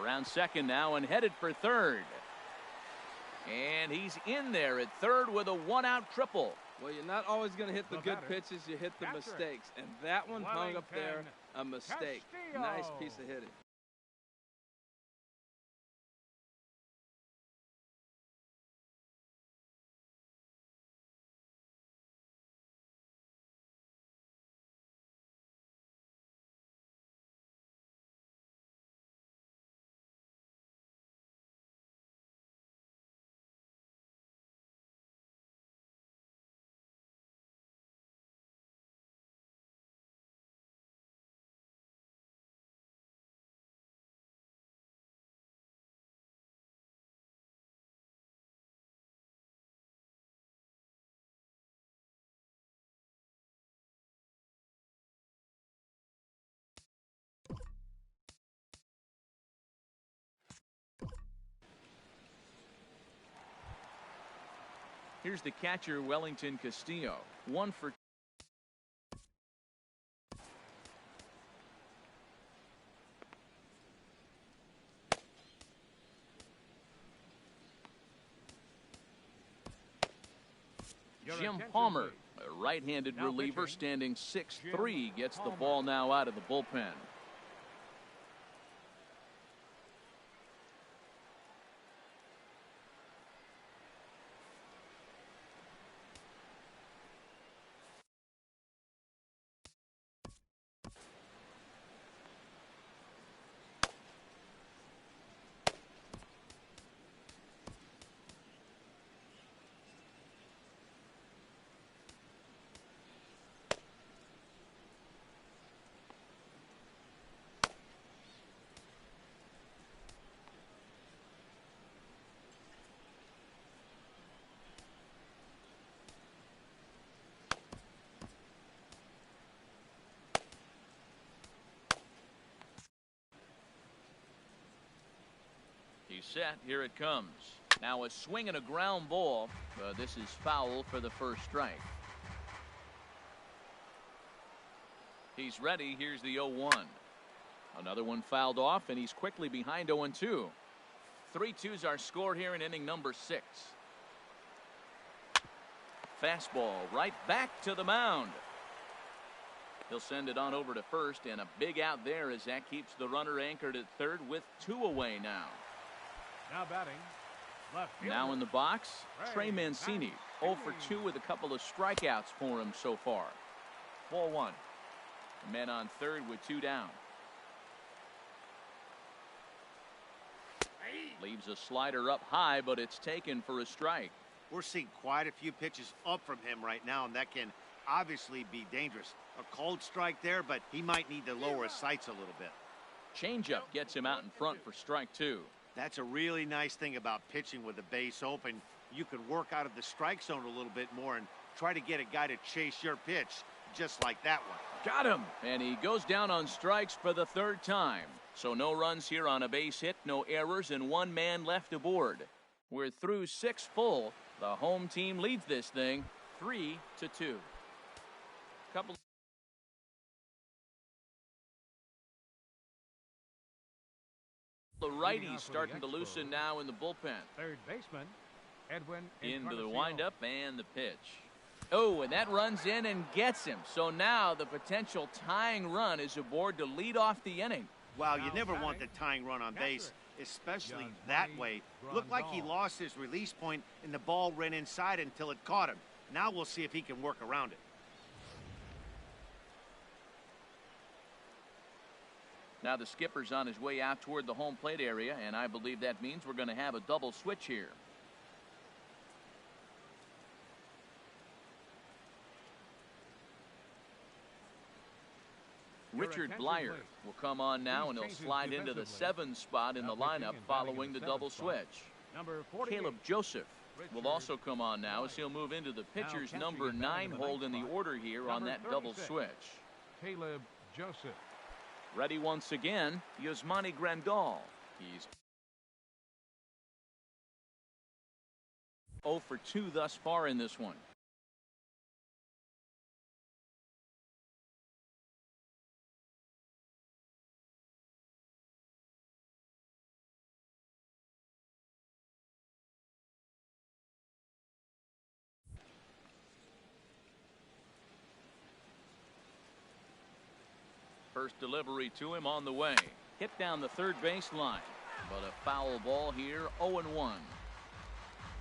Around second now and headed for third. And he's in there at third with a one-out triple. Well, you're not always going to hit the good pitches. You hit the mistakes. And that one hung up there, a mistake. Nice piece of hitting. Here's the catcher, Wellington Castillo. 1 for Jim Palmer, a right-handed reliever, standing 6'3", gets the ball now out of the bullpen. He's set. Here it comes. Now a swing and a ground ball. This is foul for the first strike. He's ready. Here's the 0-1. Another one fouled off, and he's quickly behind 0-2. 3-2's our score here in inning number 6. Fastball right back to the mound. He'll send it on over to first, and a big out there as that keeps the runner anchored at third with 2 away now. Now batting, left fielder. Now in the box, Trey Mancini. 0 for 2 with a couple of strikeouts for him so far. Ball 1. Men on third with 2 down. Leaves a slider up high, but it's taken for a strike. We're seeing quite a few pitches up from him right now, and that can obviously be dangerous. A cold strike there, but he might need to lower his sights a little bit. Changeup gets him out in front for strike 2. That's a really nice thing about pitching with the base open. You can work out of the strike zone a little bit more and try to get a guy to chase your pitch, just like that one. Got him, and he goes down on strikes for the 3rd time. So no runs here on a base hit, no errors, and 1 man left aboard. We're through 6 full. The home team leads this thing 3-2. Couple. The righties starting to loosen now in the bullpen. Third baseman, Edwin into the windup and the pitch. Oh, and that runs in and gets him. So now the potential tying run is aboard to lead off the inning. Wow, you never want the tying run on base, especially that way. Looked like he lost his release point and the ball ran inside until it caught him. Now we'll see if he can work around it. Now the skipper's on his way out toward the home plate area, and I believe that means we're going to have a double switch here. Richard Blyer will come on now, and he'll slide into the 7th spot in the lineup following the double switch. Caleb Joseph will also come on now as he'll move into the pitcher's number 9 hold in the order here on that double switch. Caleb Joseph. Ready once again, Yasmani Grandal. He's 0 for 2 thus far in this one. First delivery to him on the way. Hit down the third base line. But a foul ball here, 0-1.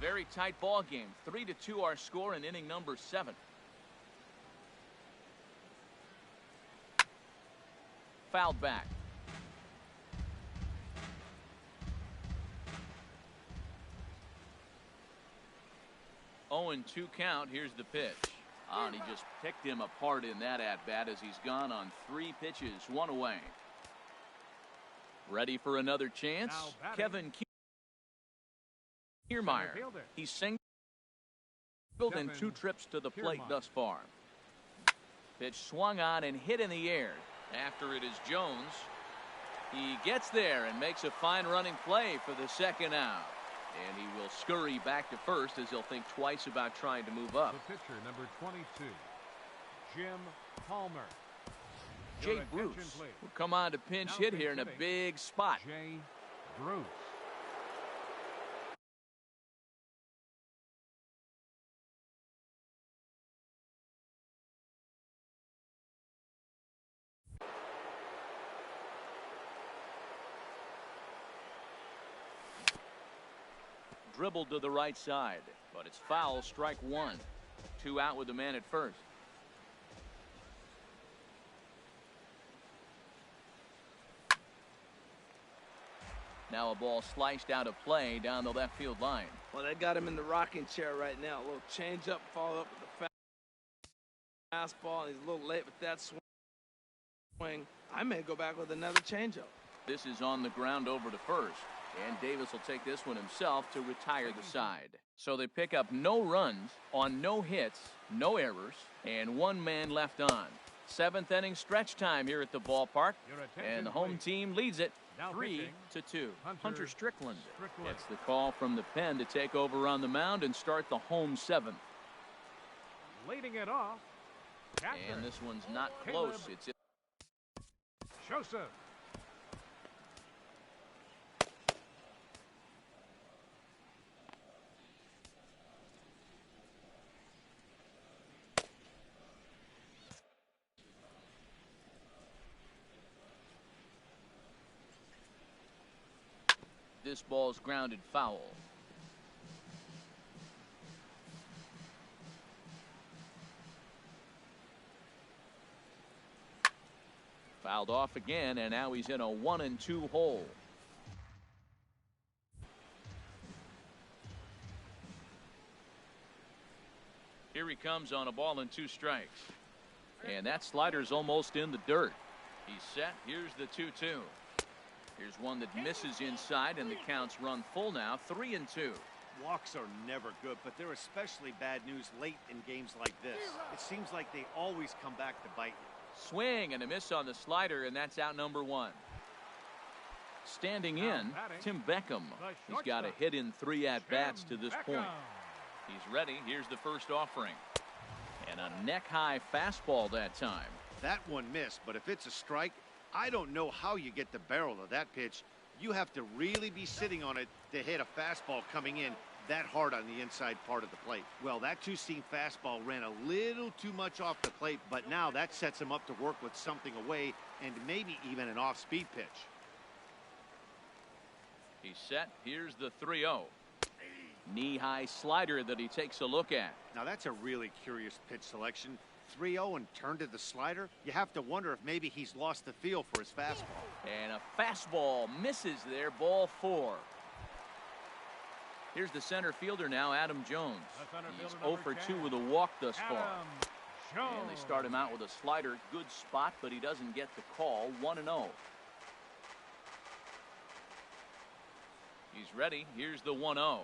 Very tight ball game. 3-2 our score in inning number 7. Fouled back. 0-2 count. Here's the pitch. And he just picked him apart in that at-bat as he's gone on 3 pitches, 1 away. Ready for another chance. Kevin Kiermaier. He's singled in 2 trips to the plate thus far. Pitch swung on and hit in the air. After it is Jones. He gets there and makes a fine running play for the second out. And he will scurry back to first as he'll think twice about trying to move up. The pitcher, number 22, Jim Palmer. Jay Bruce will come on to pinch hit here in a big spot. Jay Bruce. Dribbled to the right side, but it's foul. Strike 1. 2 out with the man at first. Now a ball sliced out of play down the left field line. Well, they got him in the rocking chair right now. A little change up, follow up with the fastball. He's a little late with that swing. I may go back with another changeup. This is on the ground over to first. And Davis will take this one himself to retire the side. So they pick up no runs on no hits, no errors, and 1 man left on. 7th inning stretch time here at the ballpark. And the home team leads it 3-2. Hunter Strickland gets the call from the pen to take over on the mound and start the home 7th. Leading it off. And this one's not close. It's Joseph. This ball's grounded foul. Fouled off again, and now he's in a 1-2 hole. Here he comes on a ball and 2 strikes. And that slider's almost in the dirt. He's set. Here's the 2-2. Here's one that misses inside, and the count's run full now, 3-2. Walks are never good, but they're especially bad news late in games like this. It seems like they always come back to bite you. Swing and a miss on the slider, and that's out number 1. Standing in, Tim Beckham. He's got a hit in 3 at-bats to this point. He's ready. Here's the first offering. And a neck-high fastball that time. That one missed, but if it's a strike, I don't know how you get the barrel of that pitch. You have to really be sitting on it to hit a fastball coming in that hard on the inside part of the plate. Well, that 2-seam fastball ran a little too much off the plate, but now that sets him up to work with something away and maybe even an off-speed pitch. He's set. Here's the 3-0. Knee-high slider that he takes a look at. Now that's a really curious pitch selection. 3-0 and turned to the slider. You have to wonder if maybe he's lost the feel for his fastball. And a fastball misses there. Ball 4. Here's the center fielder now, Adam Jones. He's 0 for 2 with a walk thus far. And they start him out with a slider. Good spot, but he doesn't get the call. 1-0. He's ready. Here's the 1-0.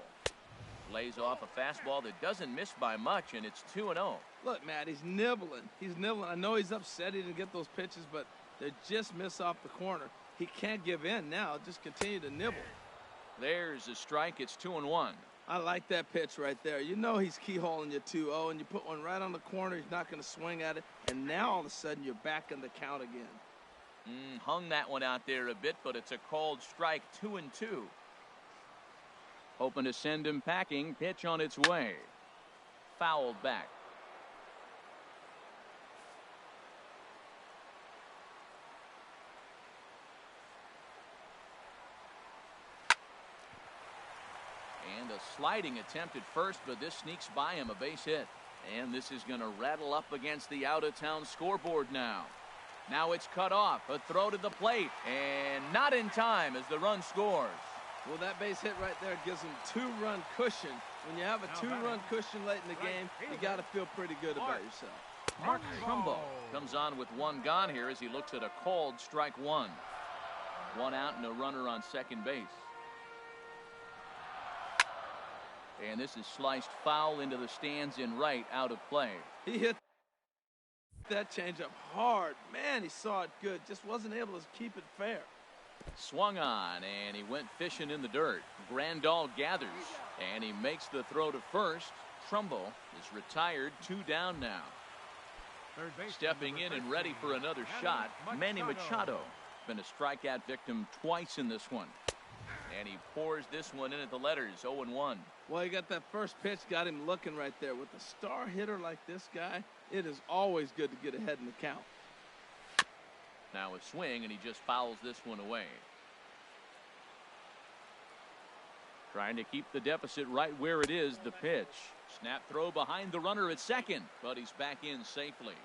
Lays off a fastball that doesn't miss by much, and it's 2-0. Look, Matt, he's nibbling. He's nibbling. I know he's upset he didn't get those pitches, but they just miss off the corner. He can't give in now. Just continue to nibble. There's a strike. It's 2-1. I like that pitch right there. You know he's keyholing your 2-0, and you put one right on the corner. He's not going to swing at it, and now all of a sudden you're back in the count again. Hung that one out there a bit, but it's a called strike. 2-2. Hoping to send him packing. Pitch on its way. Fouled back. a sliding attempt at first, but this sneaks by him, a base hit. And this is going to rattle up against the out-of-town scoreboard now. Now it's cut off, a throw to the plate, and not in time as the run scores. Well, that base hit right there gives him two-run cushion. When you have a two-run cushion late in the game, you got to feel pretty good about yourself. Mark Trumbo comes on with one gone here as he looks at a called strike one. One out and a runner on second base. And this is sliced foul into the stands in right, out of play. He hit that changeup hard. Man, he saw it good. Just wasn't able to keep it fair. Swung on, and he went fishing in the dirt. Grandal gathers, and he makes the throw to first. Trumbo is retired, 2 down now. Stepping in and ready for another shot, Manny Machado. Been a strikeout victim twice in this one. And he pours this one in at the letters, 0-1. Well, he got that first pitch, got him looking right there. With a star hitter like this guy, it is always good to get ahead in the count. Now a swing, and he just fouls this one away. Trying to keep the deficit right where it is, the pitch. Snap throw behind the runner at second, but he's back in safely.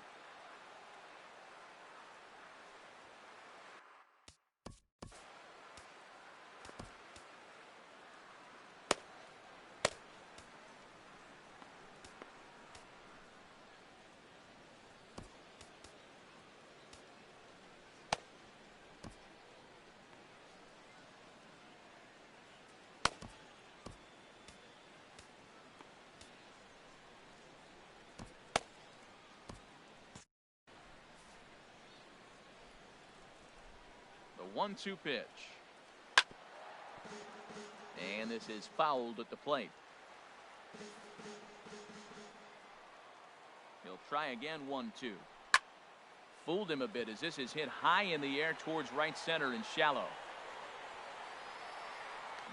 The 1-2 pitch. And this is fouled at the plate. He'll try again, 1-2. Fooled him a bit as this is hit high in the air towards right center and shallow.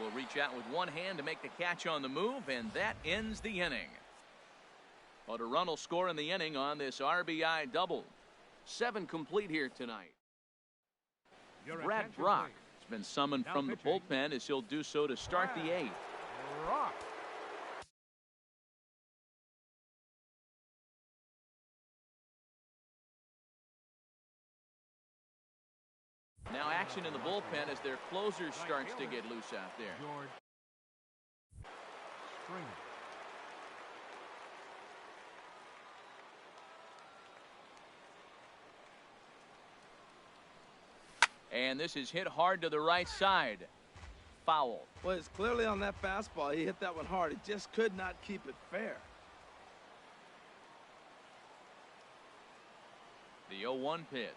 Will reach out with one hand to make the catch on the move, and that ends the inning. But a run will score in the inning on this RBI double. 7 complete here tonight. Brad Brock has been summoned from the bullpen as he'll do so to start the 8th. Now action in the bullpen as their closer starts to get loose out there. And this is hit hard to the right side. Foul. Well, it's clearly on that fastball. He hit that one hard. He just could not keep it fair. The 0-1 pitch.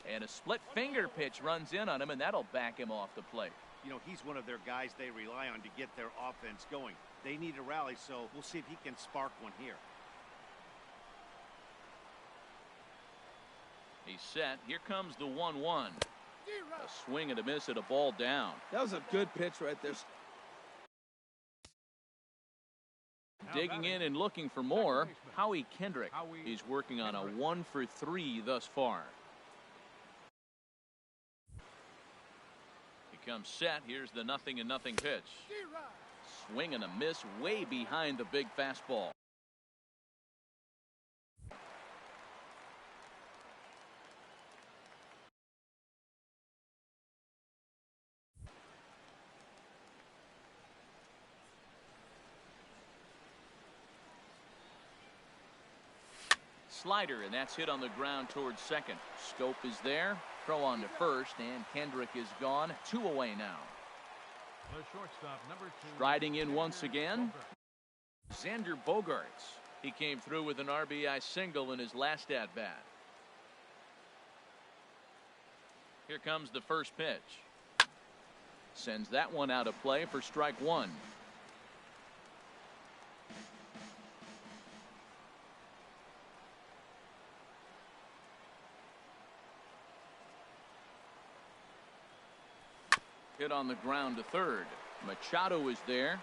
And a split finger pitch runs in on him, and that'll back him off the plate. You know, he's one of their guys they rely on to get their offense going. They need a rally, so we'll see if he can spark one here. He's set. Here comes the 1-1. A swing and a miss at a ball down. That was a good pitch right there. Digging in and looking for more, Howie Kendrick. He's working on a 1-for-3 thus far. He comes set. Here's the 0-0 pitch. Swing and a miss way behind the big fastball. Slider, and that's hit on the ground towards second. Scope is there. Throw on to first, and Kendrick is gone. 2 away now. The shortstop, number 2. Striding in once again, Xander Bogaerts. He came through with an RBI single in his last at-bat. Here comes the first pitch. Sends that one out of play for strike 1. Hit on the ground to third. Machado is there.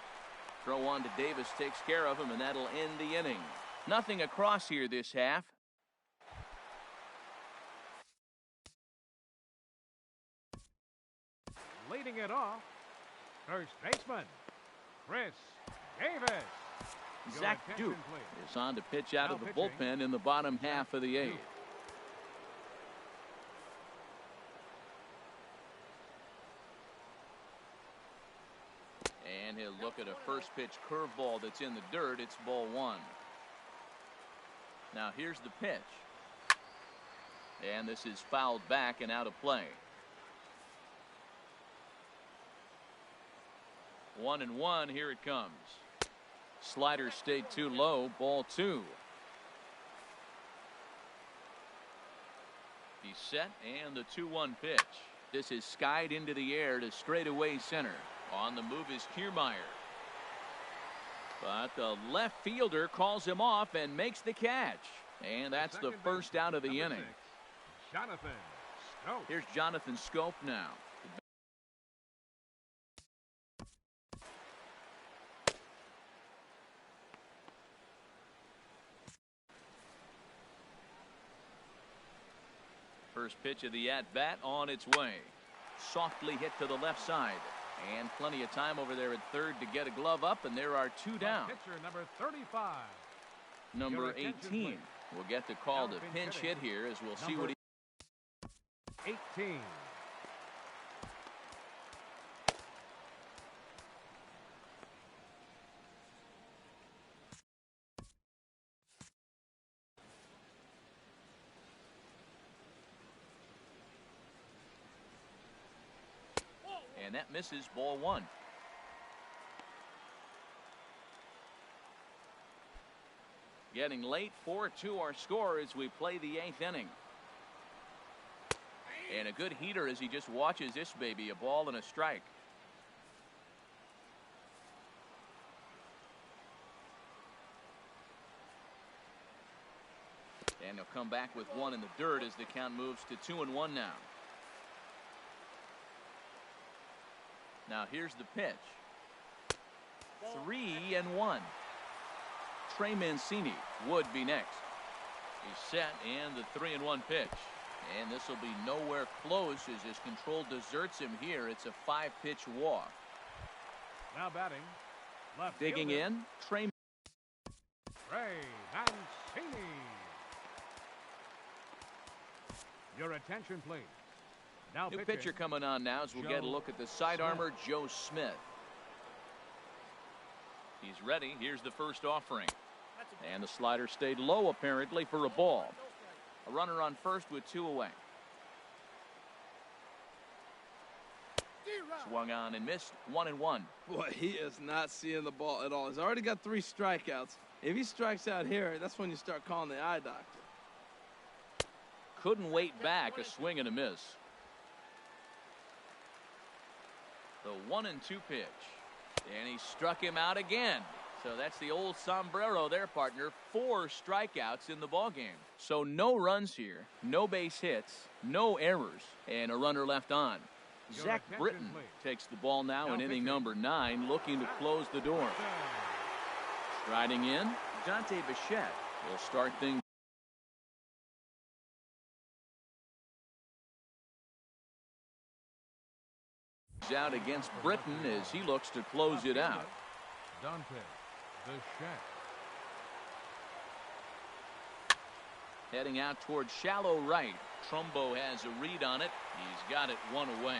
Throw on to Davis takes care of him, and that'll end the inning. Nothing across here this half. Leading it off, first baseman, Chris Davis. Zach Duke is on to pitch out of the bullpen in the bottom half of the eighth. And he'll look at a first pitch curveball that's in the dirt. It's ball one. Now here's the pitch. And this is fouled back and out of play. 1-1. Here it comes. Slider stayed too low. Ball two. He's set, and the 2-1 pitch. This is skied into the air to straightaway center. On the move is Kiermaier. But the left fielder calls him off and makes the catch. And that's the first out of the inning. Jonathan Schoop. Here's Jonathan Schoop now. First pitch of the at-bat on its way. Softly hit to the left side. And plenty of time over there at third to get a glove up, and there are two down. Pitcher number 35. Number 18 will get the call to pinch hit here, as we'll see what he... 18. And that misses. Ball one. Getting late. 4-2 our score as we play the eighth inning. And a good heater as he just watches this baby. A ball and a strike. And he'll come back with one in the dirt as the count moves to 2-1 now. Now here's the pitch. 3-1. Trey Mancini would be next. He's set, and the 3-1 pitch. And this will be nowhere close as his control deserts him here. It's a 5-pitch walk. Now batting. Left digging fielder. In. Trey Mancini. Your attention, please. Now new pitcher coming on now as we'll get a look at the side armor, Joe Smith. He's ready. Here's the first offering. And the slider stayed low apparently for a ball. A runner on first with two away. Swung on and missed. 1-1. Boy, he is not seeing the ball at all. He's already got 3 strikeouts. If he strikes out here, that's when you start calling the eye doctor. Couldn't wait back. A swing and a miss. The 1-2 pitch. And he struck him out again. So that's the old sombrero there, partner. 4 strikeouts in the ballgame. So no runs here, no base hits, no errors, and a runner left on. Zach Britton takes the ball now in inning number 9, looking to close the door. Striding in, Dante Bichette will start things. Out against Britton as he looks to close it out. Dante Bichette. Heading out towards shallow right. Trumbo has a read on it. He's got it one away.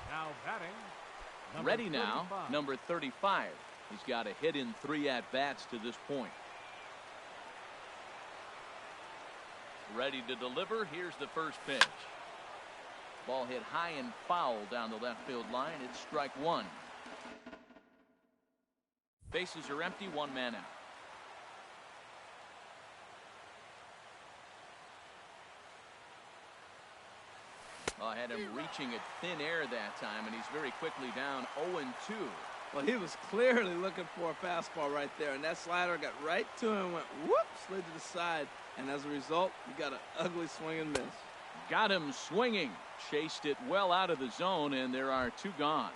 Now batting. Ready now, number 35. He's got a hit in 3 at-bats to this point. Ready to deliver. Here's the first pitch. Ball hit high and foul down the left field line. It's strike one. Bases are empty. 1 man out. I had him reaching at thin air that time, and he's very quickly down 0-2. Well, he was clearly looking for a fastball right there, and that slider got right to him, went whoop, slid to the side, and as a result, he got an ugly swing and miss. Got him swinging. Chased it well out of the zone, and there are 2 gone.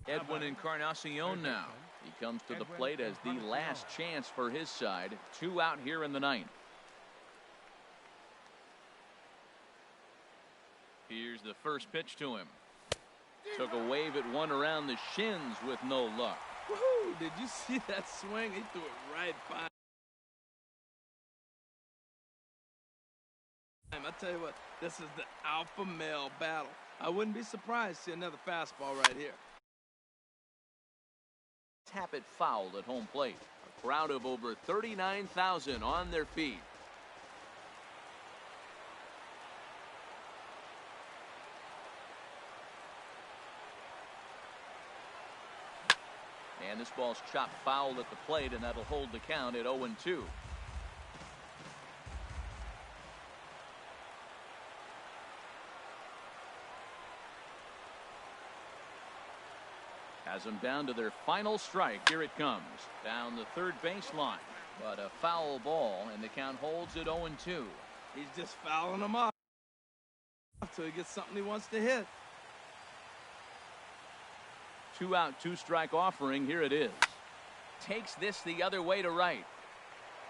Edwin Encarnacion now. He comes to the plate as the last chance for his side. 2 out here in the 9th. Here's the first pitch to him. Took a wave at one around the shins with no luck. Woohoo! Did you see that swing? He threw it right by. I tell you what, this is the alpha male battle. I wouldn't be surprised to see another fastball right here. Tap it foul at home plate. A crowd of over 39,000 on their feet. And this ball's chopped foul at the plate, and that'll hold the count at 0-2. Has them down to their final strike. Here it comes. Down the third baseline. But a foul ball, and the count holds at 0-2. He's just fouling them off until he gets something he wants to hit. 2 out, 2 strike offering. Here it is. Takes this the other way to right.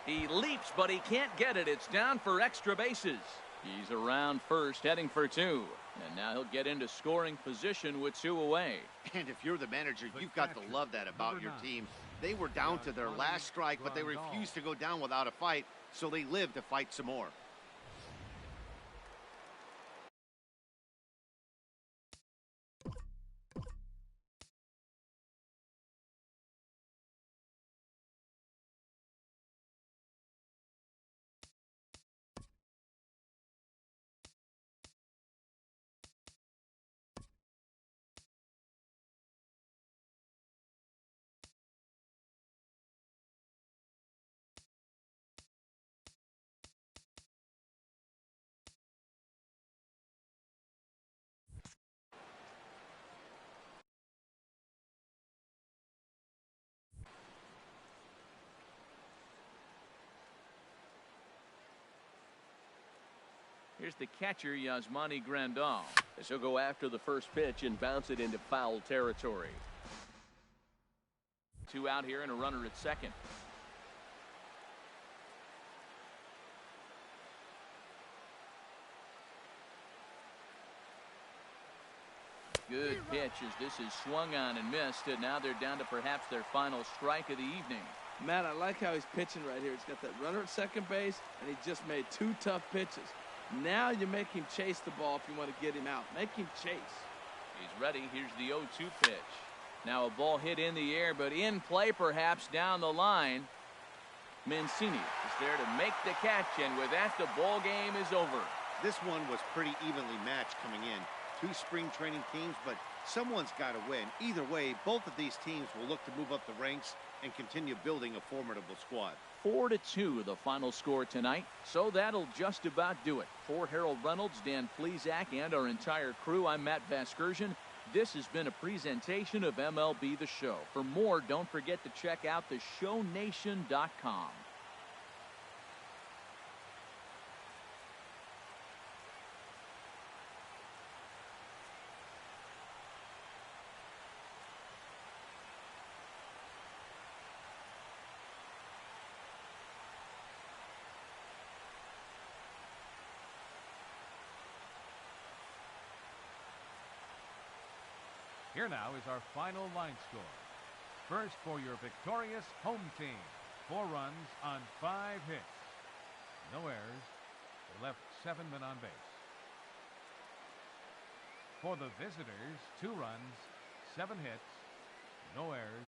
He leaps, but he can't get it. It's down for extra bases. He's around first, heading for 2. And now he'll get into scoring position with 2 away. And if you're the manager, you've got to love that about your team. They were down to their last strike, but they refused to go down without a fight, so they lived to fight some more. Here's the catcher, Yasmani Grandal. As he'll go after the first pitch and bounce it into foul territory. 2 out here and a runner at second. Good pitch as this is swung on and missed, and now they're down to perhaps their final strike of the evening. Matt, I like how he's pitching right here. He's got that runner at second base, and he just made 2 tough pitches. Now you make him chase the ball if you want to get him out. Make him chase. He's ready. Here's the 0-2 pitch. Now a ball hit in the air, but in play perhaps down the line. Mancini is there to make the catch, and with that, the ball game is over. This one was pretty evenly matched coming in. 2 spring training teams, but someone's got to win. Either way, both of these teams will look to move up the ranks and continue building a formidable squad. 4-2 the final score tonight, so that'll just about do it. For Harold Reynolds, Dan Plesac, and our entire crew, I'm Matt Vasgersian. This has been a presentation of MLB The Show. For more, don't forget to check out theshownation.com. Here now is our final line score. First for your victorious home team. 4 runs on 5 hits. No errors. They left 7 men on base. For the visitors, 2 runs, 7 hits, no errors.